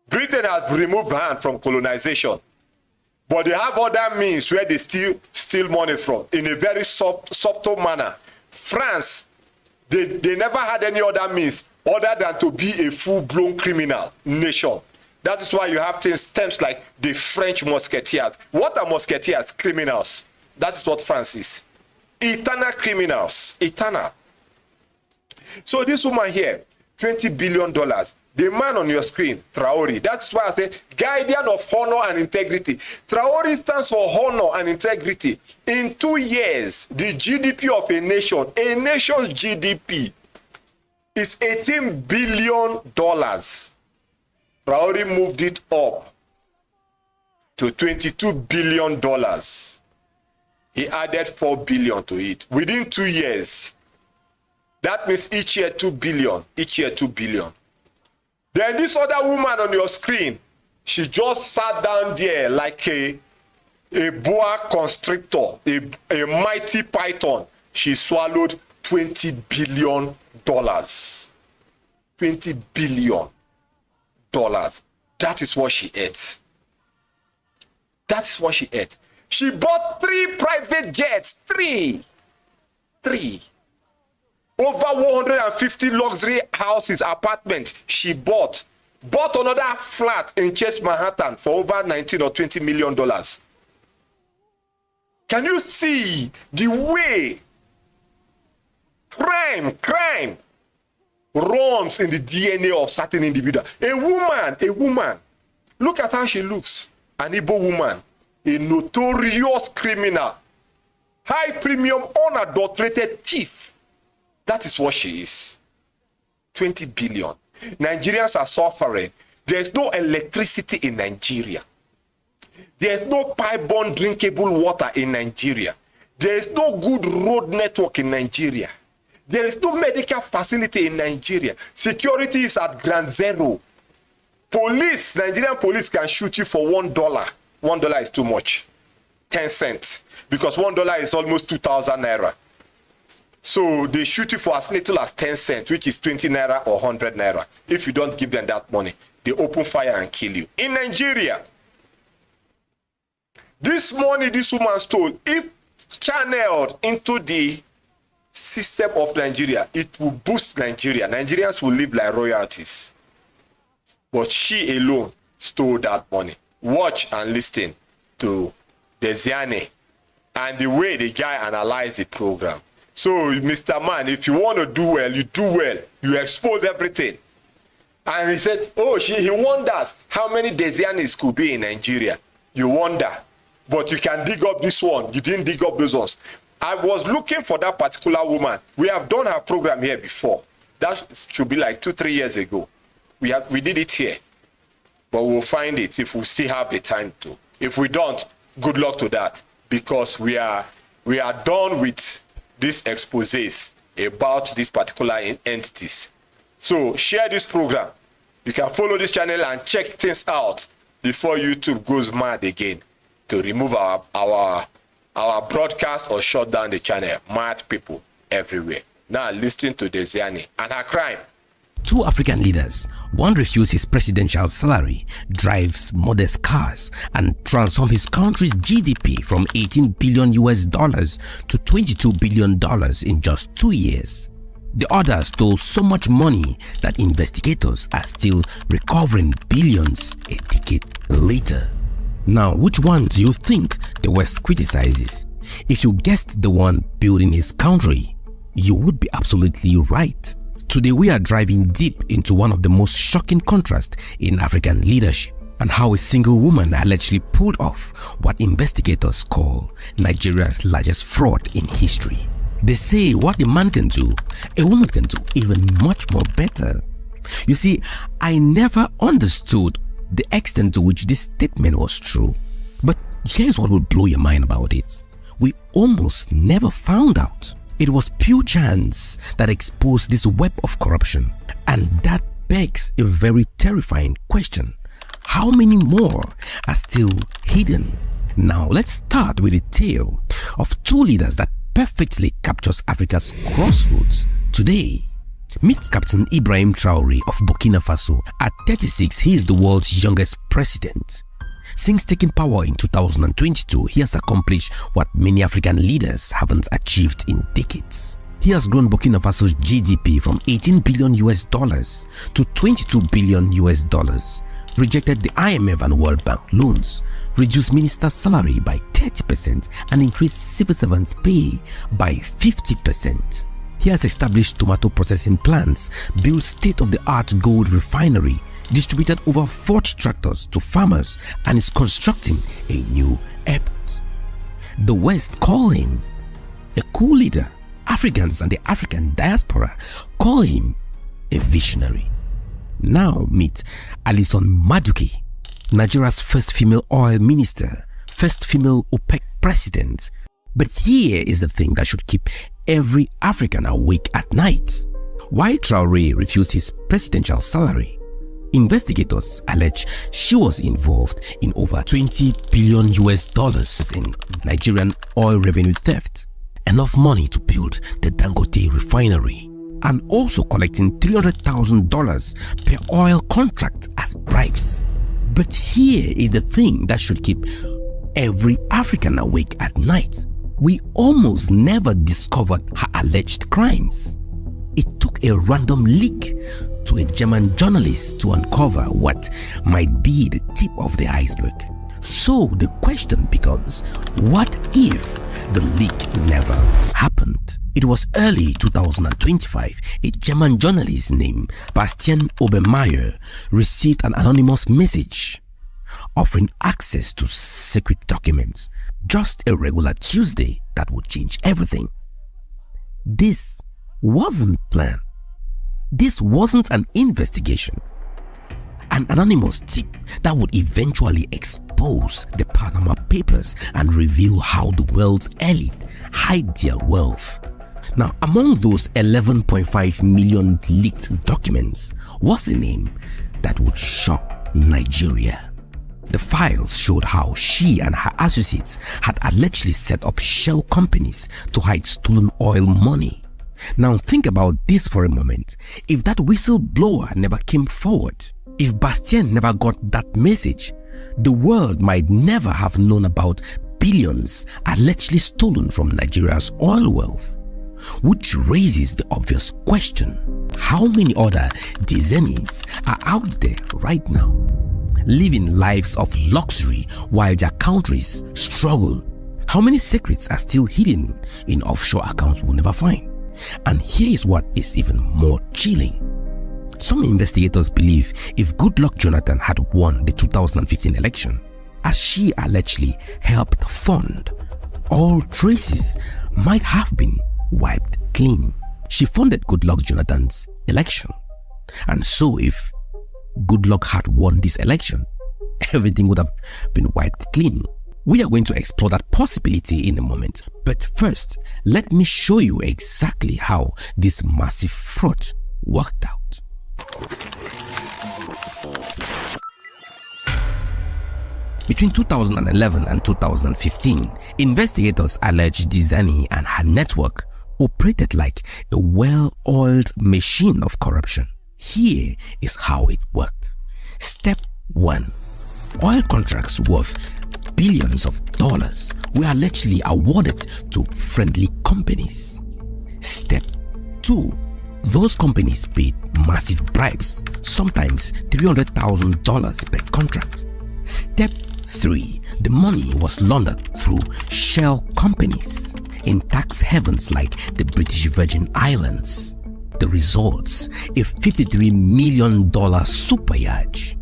Britain has removed her hand from colonization, but they have other means where they steal money from in a very subtle manner. France, they never had any other means other than to be a full-blown criminal nation. That is why you have terms like the French Musketeers. What are Musketeers? Criminals. That is what France is. Eternal criminals. Eternal. So this woman here, $20 billion. The man on your screen, Traore. That's why I say guardian of honor and integrity. Traore stands for honor and integrity. In 2 years, the GDP of a nation's GDP is $18 billion. Traore moved it up to $22 billion. He added $4 billion to it within 2 years. That means each year 2 billion. Each year 2 billion. Then this other woman on your screen, she just sat down there like a boa constrictor, a mighty python. She swallowed $20 billion. $20 billion. That is what she ate. That is what she ate. She bought 3 private jets. 3. Over 150 luxury houses, apartments she bought. Bought another flat in Chase Manhattan for over $19 or $20 million. Can you see the way crime runs in the DNA of certain individuals? A woman, look at how she looks. An Igbo woman, a notorious criminal, high premium, unadulterated thief. That is what she is. 20 billion. Nigerians are suffering. There's no electricity in Nigeria. There's no pipe-borne drinkable water in Nigeria. There is no good road network in Nigeria. There is no medical facility in Nigeria. Security is at ground zero. Police, Nigerian police can shoot you for $1. $1 is too much. 10 cents. Because $1 is almost 2,000 naira. So they shoot you for as little as 10 cents, which is 20 naira or 100 naira. If you don't give them that money, they open fire and kill you. In Nigeria, this money this woman stole, if channeled into the system of Nigeria, it will boost Nigeria. Nigerians will live like royalties. But she alone stole that money. Watch and listen to Desiane and the way the guy analyzed the program. So, Mr. Man, if you want to do well, you do well. You expose everything. And he said, oh, he wonders how many Desianes could be in Nigeria. You wonder. But you can dig up this one. You didn't dig up those ones. I was looking for that particular woman. We have done her program here before. That should be like 2-3 years ago. We did it here. But we'll find it if we still have the time to. If we don't, good luck to that. Because we are done with these exposés about these particular entities. So share this program. You can follow this channel and check things out before YouTube goes mad again to remove our broadcast or shut down the channel. Mad people everywhere. Now listen to Desiane and her crime. 2 African leaders, one refused his presidential salary, drives modest cars, and transformed his country's GDP from $18 billion to $22 billion in just 2 years. The other stole so much money that investigators are still recovering billions a decade later. Now, which one do you think the West criticizes? If you guessed the one building his country, you would be absolutely right. Today we are driving deep into one of the most shocking contrasts in African leadership and how a single woman allegedly pulled off what investigators call Nigeria's largest fraud in history. They say what a man can do, a woman can do even much more better. You see, I never understood the extent to which this statement was true. But here's what will blow your mind about it. We almost never found out. It was pure chance that exposed this web of corruption. And that begs a very terrifying question. How many more are still hidden? Now let's start with a tale of 2 leaders that perfectly captures Africa's crossroads today. Meet Captain Ibrahim Traoré of Burkina Faso. At 36, he is the world's youngest president. Since taking power in 2022, he has accomplished what many African leaders haven't achieved in decades. He has grown Burkina Faso's GDP from $18 billion to $22 billion, rejected the IMF and World Bank loans, reduced ministers' salary by 30% and increased civil servants' pay by 50%. He has established tomato processing plants, built state-of-the-art gold refinery, distributed over 40 tractors to farmers, and is constructing a new airport. The West call him a cool leader. Africans and the African diaspora call him a visionary. Now meet Alison Madueke, Nigeria's first female oil minister, first female OPEC president. But here is the thing that should keep every African awake at night. Why Traoré refused his presidential salary? Investigators allege she was involved in over $20 billion in Nigerian oil revenue theft. enough money to build the Dangote refinery, and also collecting $300,000 per oil contract as bribes. But here is the thing that should keep every African awake at night. We almost never discovered her alleged crimes. It took a random leak to a German journalist to uncover what might be the tip of the iceberg. So the question becomes, what if the leak never happened? It was early 2025. A German journalist named Bastian Obermeier received an anonymous message offering access to secret documents. Just a regular Tuesday that would change everything. This wasn't planned. This wasn't an investigation. An anonymous tip that would eventually expose the Panama Papers and reveal how the world's elite hide their wealth. Now, among those 11.5 million leaked documents was a name that would shock Nigeria. The files showed how she and her associates had allegedly set up shell companies to hide stolen oil money. Now think about this for a moment. If that whistleblower never came forward, if Bastien never got that message, the world might never have known about billions allegedly stolen from Nigeria's oil wealth. Which raises the obvious question: how many other Dizenis are out there right now, living lives of luxury while their countries struggle? How many secrets are still hidden in offshore accounts we'll never find? And here is what is even more chilling. Some investigators believe if Goodluck Jonathan had won the 2015 election, as she allegedly helped fund, all traces might have been wiped clean. She funded Goodluck Jonathan's election, and so if Goodluck had won this election, everything would have been wiped clean. We are going to explore that possibility in a moment, but first, let me show you exactly how this massive fraud worked out. Between 2011 and 2015, investigators alleged Dizani and her network operated like a well-oiled machine of corruption. Here is how it worked. Step 1. Oil contracts worth billions of dollars were allegedly awarded to friendly companies. Step 2. Those companies paid massive bribes, sometimes $300,000 per contract. Step 3. The money was laundered through shell companies in tax havens like the British Virgin Islands. The results: a $53 million super yacht,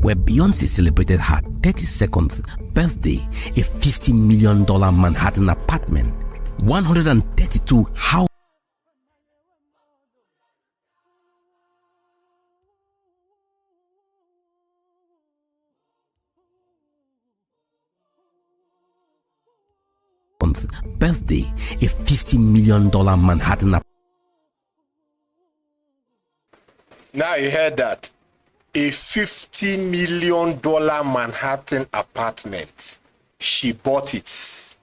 where Beyonce celebrated her 32nd birthday, a $50 million Manhattan apartment, 132 houses, birthday, a $50 million Manhattan apartment. Now you heard that. A $50 million Manhattan apartment. She bought it.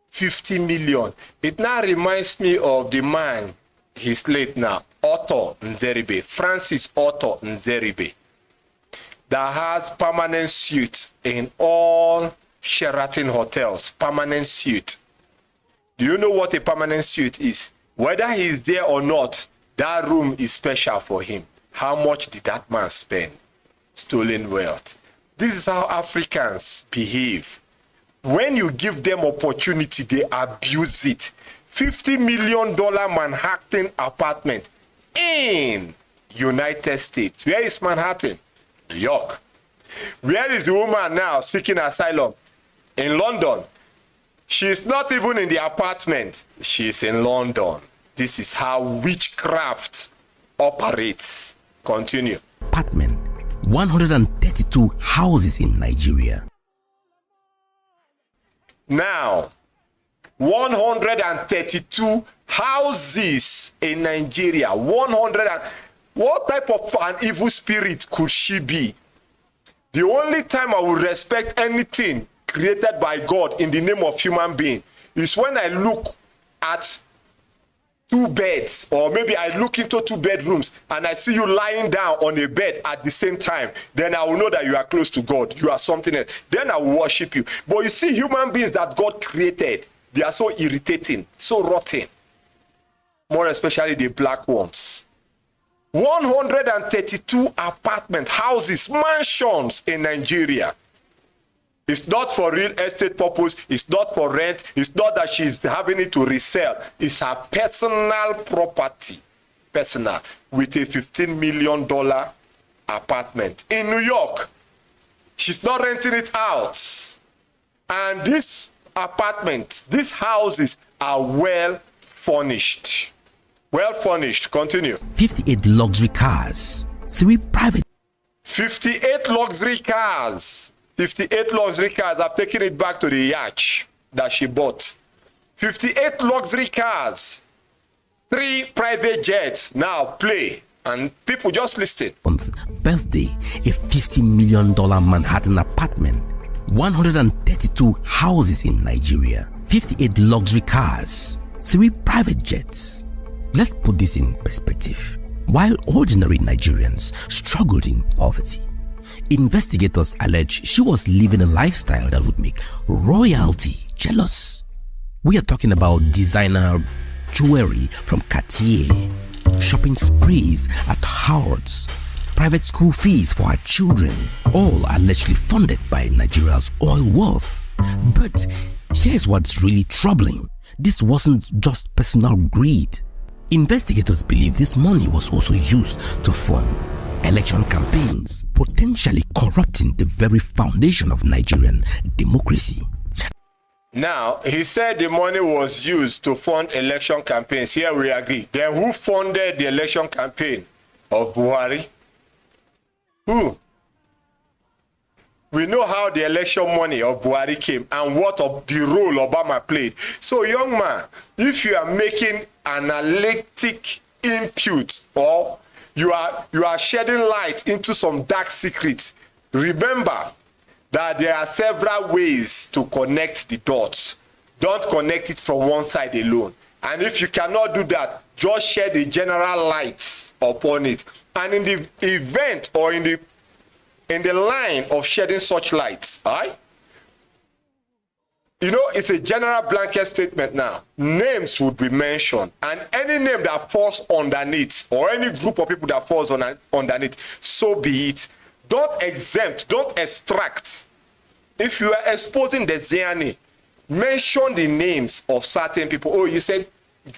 50 million. It now reminds me of the man, he's late now, Otto Nzeribe, Francis Otto Nzeribe, that has permanent suite in all Sheraton hotels. Permanent suite. Do you know what a permanent suite is? Whether he's there or not, that room is special for him. How much did that man spend? Stolen wealth. This is how Africans behave. When you give them opportunity, they abuse it. $50 million Manhattan apartment in United States. Where is Manhattan? New York. Where is the woman now seeking asylum? In London. She's not even in the apartment. She's in London. This is how witchcraft operates. Continue. Apartment, 132 houses in Nigeria. Now, 132 houses in Nigeria. 100 and what type of an evil spirit could she be? The only time I will respect anything created by God in the name of human being is when I look at 2 beds, or maybe I look into 2 bedrooms and I see you lying down on a bed at the same time, then I will know that you are close to God. You are something else. Then I will worship you. But you see, human beings that God created, they are so irritating, so rotten. More especially the black ones. 132 apartment houses, mansions in Nigeria. It's not for real estate purpose. It's not for rent. It's not that she's having it to resell. It's her personal property. Personal. With a $15 million apartment in New York. She's not renting it out. And these apartments, these houses are well furnished. Well furnished. Continue. 58 luxury cars, 3 private. 58 luxury cars. 58 luxury cars. I've taken it back to the yacht that she bought. 58 luxury cars. 3 private jets. Now play. And people just listen. On birthday, a $50 million Manhattan apartment, 132 houses in Nigeria, 58 luxury cars, 3 private jets. Let's put this in perspective. While ordinary Nigerians struggled in poverty, investigators allege she was living a lifestyle that would make royalty jealous. We are talking about designer jewelry from Cartier, shopping sprees at Harrods, private school fees for her children, all allegedly funded by Nigeria's oil wealth. But here's what's really troubling. This wasn't just personal greed. Investigators believe this money was also used to fund election campaigns, potentially corrupting the very foundation of Nigerian democracy. Now, he said the money was used to fund election campaigns. Here we agree. Then who funded the election campaign of Buhari? Who? We know how the election money of Buhari came and what of the role Obama played. So, young man, if you are making analytic input or you are shedding light into some dark secrets, remember that there are several ways to connect the dots. Don't connect it from one side alone. And if you cannot do that, just shed a general light upon it. And in the event or in the line of shedding such lights, all right? You know, it's a general blanket statement now. Names would be mentioned, and any name that falls underneath, or any group of people that falls underneath, so be it. Don't exempt, don't extract. If you are exposing the Ziani, mention the names of certain people. Oh, you said,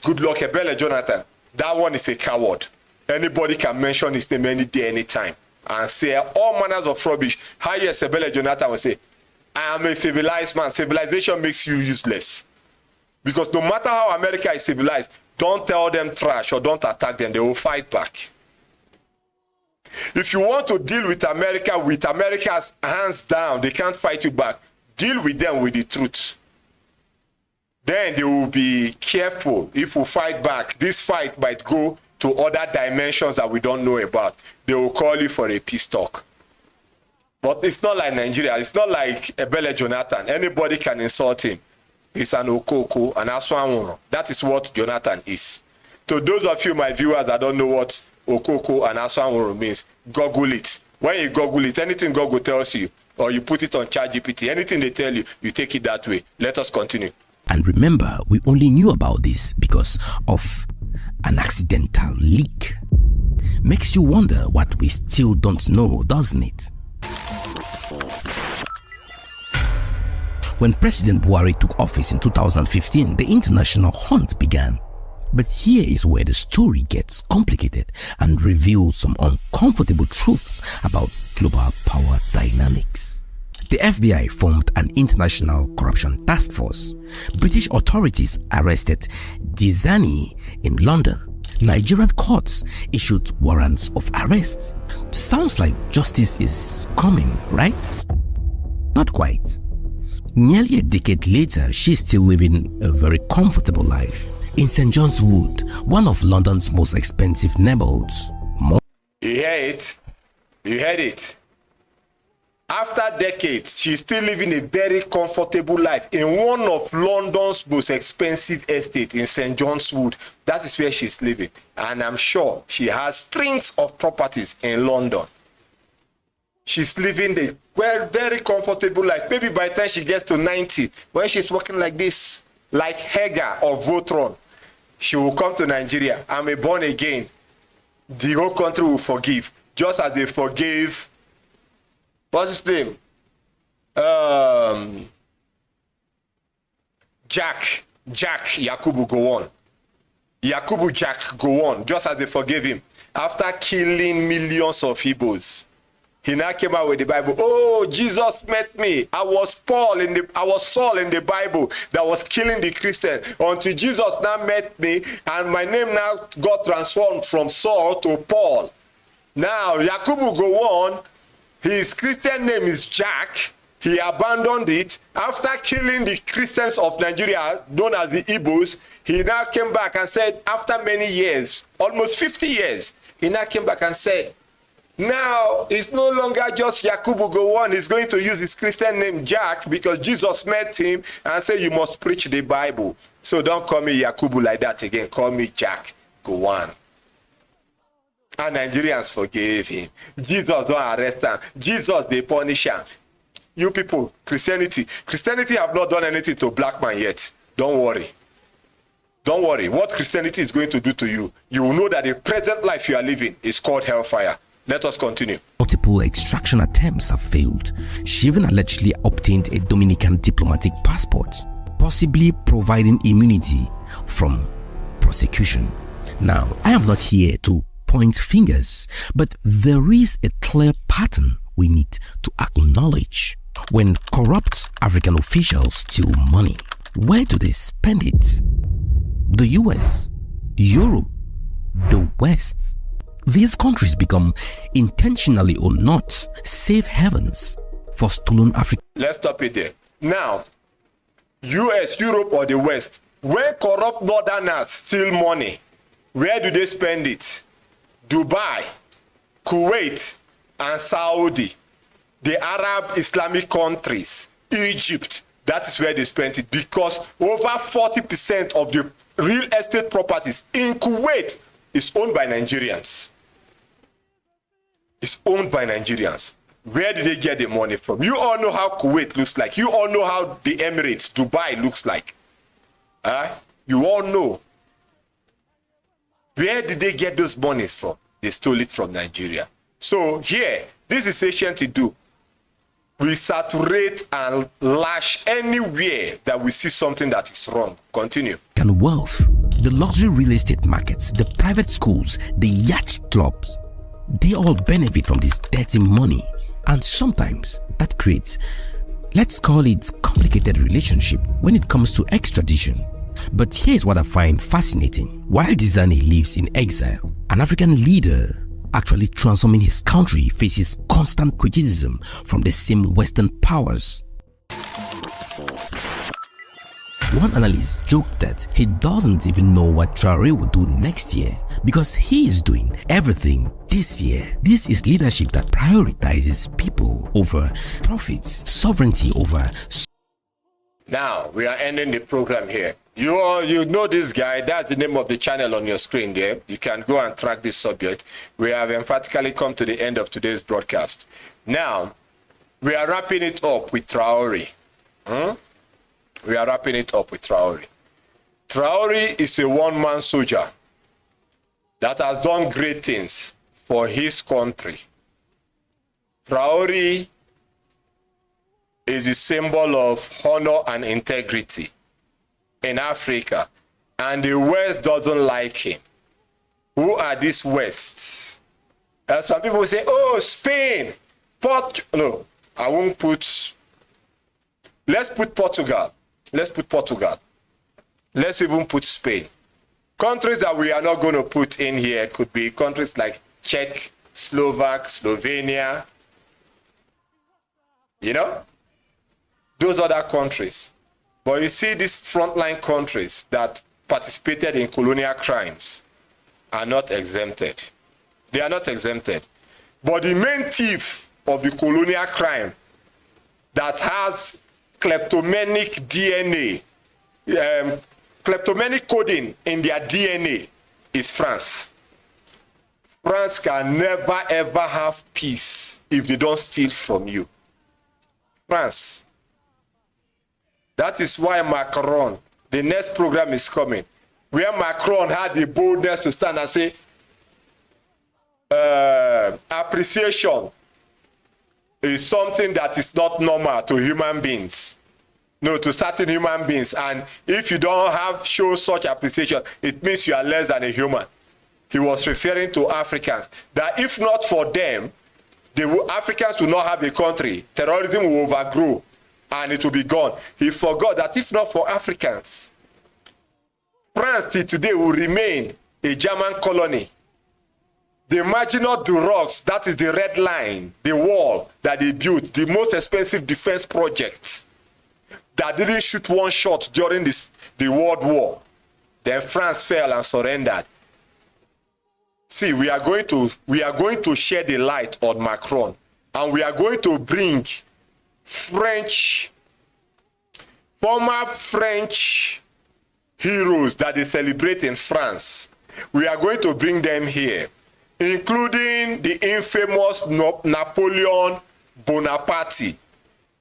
good luck, Ebele Jonathan. That one is a coward. Anybody can mention his name any day, anytime, and say all manners of rubbish. How yes, Ebele Jonathan will say, I am a civilized man. Civilization makes you useless. Because no matter how America is civilized, don't tell them trash or don't attack them. They will fight back. If you want to deal with America's hands down, they can't fight you back. Deal with them with the truth. Then they will be careful. If we fight back, this fight might go to other dimensions that we don't know about. They will call you for a peace talk. But it's not like Nigeria. It's not like Ebele Jonathan. Anybody can insult him. He's an Okoko, an Aswanworo. That is what Jonathan is. To those of you, my viewers, that don't know what Okoko and Aswanworo means, Google it. When you Google it, anything Google tells you, or you put it on ChatGPT, anything they tell you, you take it that way. Let us continue. And remember, we only knew about this because of an accidental leak. Makes you wonder what we still don't know, doesn't it? When President Buhari took office in 2015, the international hunt began. But here is where the story gets complicated and reveals some uncomfortable truths about global power dynamics. The FBI formed an international corruption task force. British authorities arrested Dizani in London. Nigerian courts issued warrants of arrest. Sounds like justice is coming, right? Not quite. Nearly a decade later, she's still living a very comfortable life in St. John's Wood, one of London's most expensive neighborhoods. You hear it? You heard it? After decades, she's still living a very comfortable life in one of London's most expensive estates in St. John's Wood. That is where she's living. And I'm sure she has strings of properties in London. She's living the very, very comfortable life. Maybe by the time she gets to 90, when she's walking like this, like Hagar or Votron, she will come to Nigeria. I'm a born again. The whole country will forgive, just as they forgave, what's his name? Jack Yakubu Gowon. Yakubu Jack Gowon, just as they forgave him. After killing millions of Igbos, he now came out with the Bible. Oh, Jesus met me. I was Saul in the Bible that was killing the Christian. Until Jesus now met me, and my name now got transformed from Saul to Paul. Now, Yakubu Gowon, his Christian name is Jack. He abandoned it. After killing the Christians of Nigeria, known as the Igbos, he now came back and said, after many years, almost 50 years, he now came back and said, now it's no longer just Yakubu Gowon. He's going to use his Christian name Jack because Jesus met him and said, you must preach the Bible. So don't call me Yakubu like that again. Call me Jack Gowon. And Nigerians forgave him. Jesus don't arrest him. Jesus, they punish him. You people, Christianity have not done anything to black man yet. Don't worry. Don't worry. What Christianity is going to do to you, you will know that the present life you are living is called hellfire. Let us continue. Multiple extraction attempts have failed. She even allegedly obtained a Dominican diplomatic passport, possibly providing immunity from prosecution. Now, I am not here to point fingers, but there is a clear pattern we need to acknowledge. When corrupt African officials steal money, where do they spend it? The US, Europe, the West. These countries become, intentionally or not, safe havens for stolen African. Let's stop it there. Now, US, Europe, or the West, when corrupt northerners steal money, where do they spend it? Dubai, Kuwait, and Saudi. The Arab Islamic countries, Egypt, that is where they spent it, because over 40% of the real estate properties in Kuwait is owned by Nigerians. It's owned by Nigerians. Where did they get the money from? You all know how Kuwait looks like. You all know how the Emirates, Dubai looks like. You all know. Where did they get those monies from? They stole it from Nigeria. So here, this is ancient to do. We saturate and lash anywhere that we see something that is wrong. Continue. And wealth, the luxury real estate markets, the private schools, the yacht clubs, they all benefit from this dirty money. And sometimes that creates, let's call it, complicated relationship when it comes to extradition. But here's what I find fascinating. While Dizani lives in exile, an African leader actually transforming his country faces constant criticism from the same Western powers. One analyst joked that he doesn't even know what Traore will do next year because he is doing everything this year. This is leadership that prioritizes people over profits, sovereignty over. Now, we are ending the program here. You know this guy. That's the name of the channel on your screen there. You can go and track this subject. We have emphatically come to the end of today's broadcast. Now, we are wrapping it up with Traore. We are wrapping it up with Traore. Traore is a one-man soldier that has done great things for his country. Traore is a symbol of honor and integrity in Africa, and the West doesn't like him. Who are these Wests? Some people say, oh, Spain, no, I won't put, let's put Portugal. Let's put Portugal. Let's even put Spain. Countries that we are not going to put in here could be countries like Czech, Slovak, Slovenia, you know, those other countries. But you see, these frontline countries that participated in colonial crimes are not exempted. They are not exempted. But the main thief of the colonial crime that has kleptomanic DNA, kleptomanic coding in their DNA is France. France can never ever have peace if they don't steal from you. France. That is why Macron, the next program is coming, where Macron had the boldness to stand and say, appreciation is something that is not normal to human beings. No, to certain human beings. And if you don't show such appreciation, it means you are less than a human. He was referring to Africans, that if not for them, Africans will not have a country. Terrorism will overgrow and it will be gone. He forgot that if not for Africans, France till today will remain a German colony. The Maginot du Rocks, that is the red line, the wall that they built, the most expensive defense project that didn't shoot one shot during the World War. Then France fell and surrendered. See, we are going to shed a light on Macron, and we are going to bring former French heroes that they celebrate in France. We are going to bring them here, including the infamous Napoleon Bonaparte.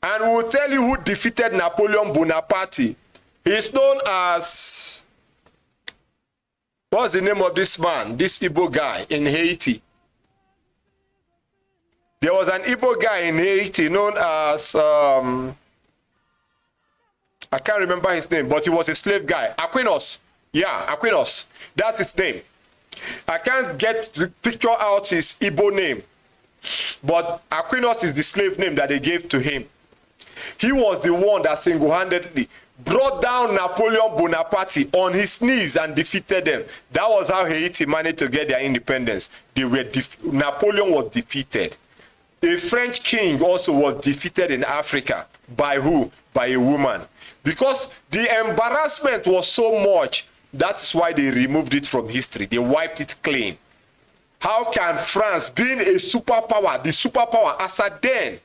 And we'll tell you who defeated Napoleon Bonaparte. He's known as, what's the name of this man, this Igbo guy in Haiti? There was an Igbo guy in Haiti known as, I can't remember his name, but he was a slave guy. Aquinas. Yeah, Aquinas. That's his name. I can't get to picture out his Igbo name, but Aquinas is the slave name that they gave to him. He was the one that single-handedly brought down Napoleon Bonaparte on his knees and defeated them. That was how Haiti managed to get their independence. Napoleon was defeated. A French king also was defeated in Africa. By who? By a woman. Because the embarrassment was so much, that's why they removed it from history. They wiped it clean. How can France, being a superpower, the superpower as a then,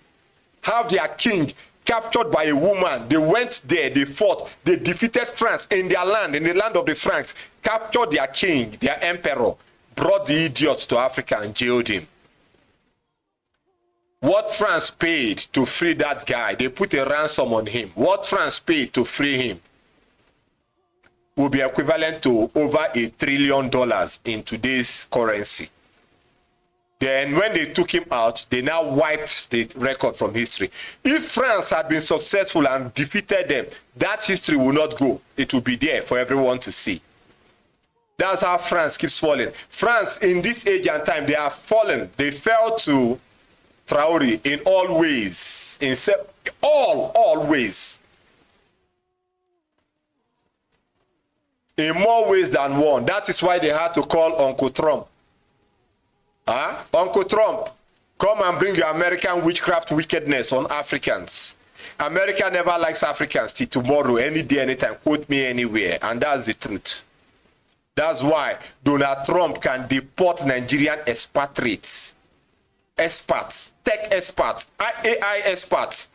have their king captured by a woman? They went there, they fought, they defeated France in their land, in the land of the Franks, captured their king, their emperor, brought the idiots to Africa and jailed him. What France paid to free that guy, they put a ransom on him. What France paid to free him will be equivalent to over $1 trillion in today's currency. Then when they took him out, they now wiped the record from history. If France had been successful and defeated them, that history will not go. It will be there for everyone to see. That's how France keeps falling. France, in this age and time, they have fallen. They fell to Traoré in all ways. In all ways. In more ways than one. That is why they had to call Uncle Trump. Uncle Trump, come and bring your American witchcraft wickedness on Africans. America never likes Africans till tomorrow, any day, anytime. Quote me anywhere. And that's the truth. That's why Donald Trump can deport Nigerian expatriates. Experts, tech experts, AI experts,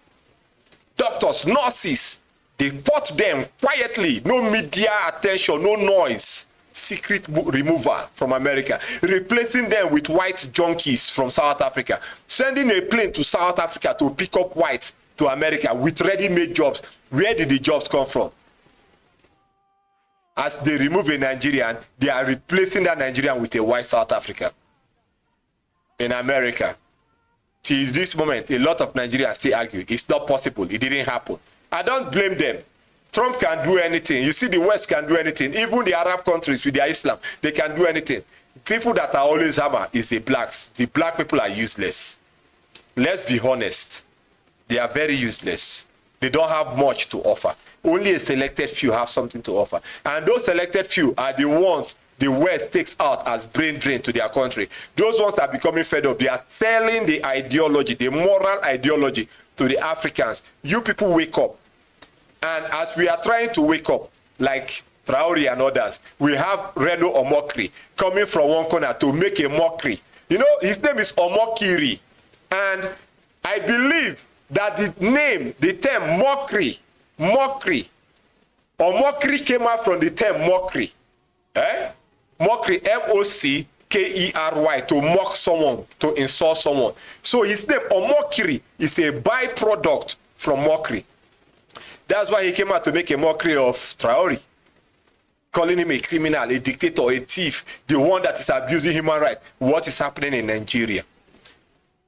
doctors, nurses. Deport them quietly. No media attention, no noise. Secret removal from America, replacing them with white junkies from South Africa, sending a plane to South Africa to pick up whites to America with ready-made jobs. Where did the jobs come from? As they remove a Nigerian, they are replacing that Nigerian with a white South African. In America, till this moment, a lot of Nigerians still argue it's not possible, it didn't happen. I don't blame them. Trump can do anything. You see, the West can do anything. Even the Arab countries with their Islam, they can do anything. People that are always hammer is the blacks. The black people are useless. Let's be honest. They are very useless. They don't have much to offer. Only a selected few have something to offer. And those selected few are the ones the West takes out as brain drain to their country. Those ones that are becoming fed up, they are selling the ideology, the moral ideology to the Africans. You people wake up. And as we are trying to wake up, like Traoré and others, we have Reno Omokri coming from one corner to make a mockery. You know, his name is Omokiri. And I believe that the name, the term mockery came out from the term mockery. Mockery, M-O-C-K-E-R-Y, to mock someone, to insult someone. So his name, mockery, is a byproduct from mockery. That's why he came out to make a mockery of Traore, calling him a criminal, a dictator, a thief, the one that is abusing human rights. What is happening in Nigeria?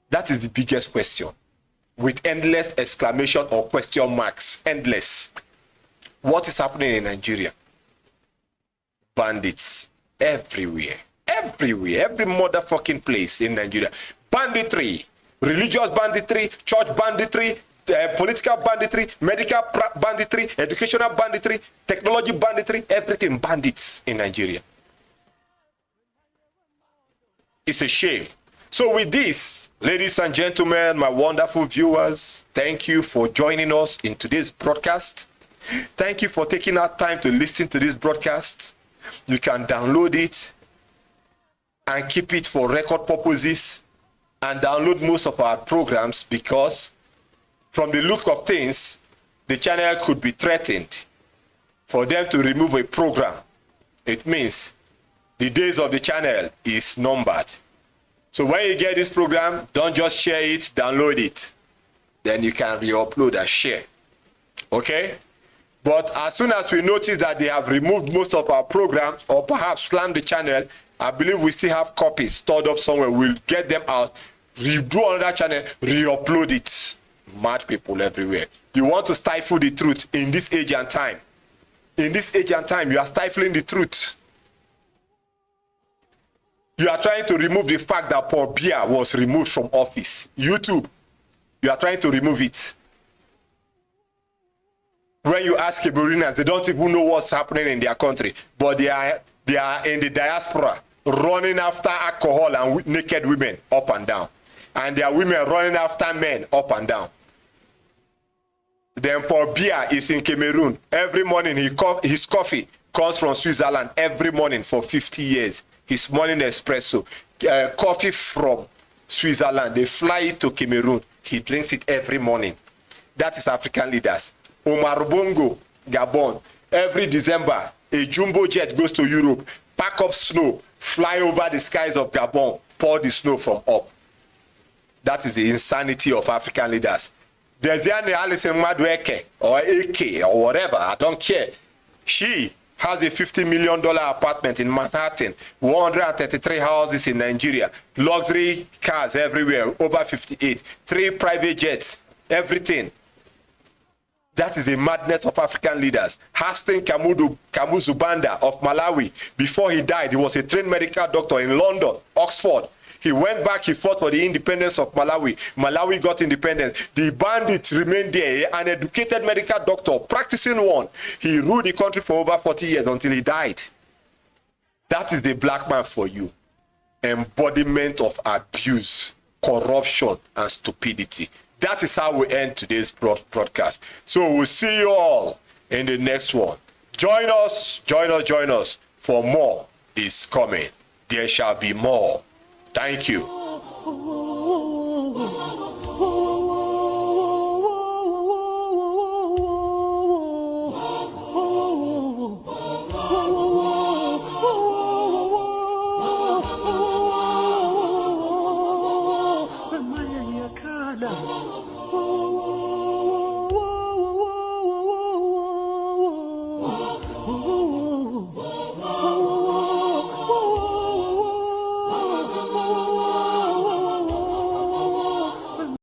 That is the biggest question, with endless exclamation or question marks, endless. What is happening in Nigeria? Bandits everywhere, every motherfucking place in Nigeria. Banditry, religious banditry, church banditry, political banditry, medical banditry, educational banditry, technology banditry, everything bandits in Nigeria. It's a shame. So with this, ladies and gentlemen, my wonderful viewers, thank you for joining us in today's broadcast. Thank you for taking our time to listen to this broadcast. You can download it and keep it for record purposes and download most of our programs, because from the look of things, the channel could be threatened. For them to remove a program, it means the days of the channel is numbered. So when you get this program, don't just share it, download it. Then you can re-upload and share. Okay? But as soon as we notice that they have removed most of our programs, or perhaps slammed the channel, I believe we still have copies stored up somewhere. We'll get them out, redo another channel, re-upload it. Mad people everywhere. You want to stifle the truth in this age and time. In this age and time, you are stifling the truth. You are trying to remove the fact that Paul Biya was removed from office. YouTube, you are trying to remove it. When you ask Cameroonians, they don't even know what's happening in their country, but they are in the diaspora running after alcohol and naked women up and down, and there are women running after men up and down. Then Paul Biya is in Cameroon. Every morning his coffee comes from Switzerland every morning for 50 years. His morning espresso, coffee from Switzerland. They fly it to Cameroon. He drinks it every morning. That is African leaders. Omar Bongo, Gabon. Every December, a jumbo jet goes to Europe, pack up snow, fly over the skies of Gabon, pour the snow from up. That is the insanity of African leaders. There's Alison Madweke or AK or whatever, I don't care. She has a $50 million apartment in Manhattan, 133 houses in Nigeria, luxury cars everywhere, over 58, 3 private jets, everything. That is the madness of African leaders. Hassan Kamuzu Banda of Malawi, before he died, he was a trained medical doctor in London, Oxford. He went back, he fought for the independence of Malawi. Malawi got independence. The bandits remained there, an educated medical doctor, practicing one. He ruled the country for over 40 years until he died. That is the black man for you. Embodiment of abuse, corruption, and stupidity. That is how we end today's broadcast. So we'll see you all in the next one. Join us, for more is coming. There shall be more. Thank you.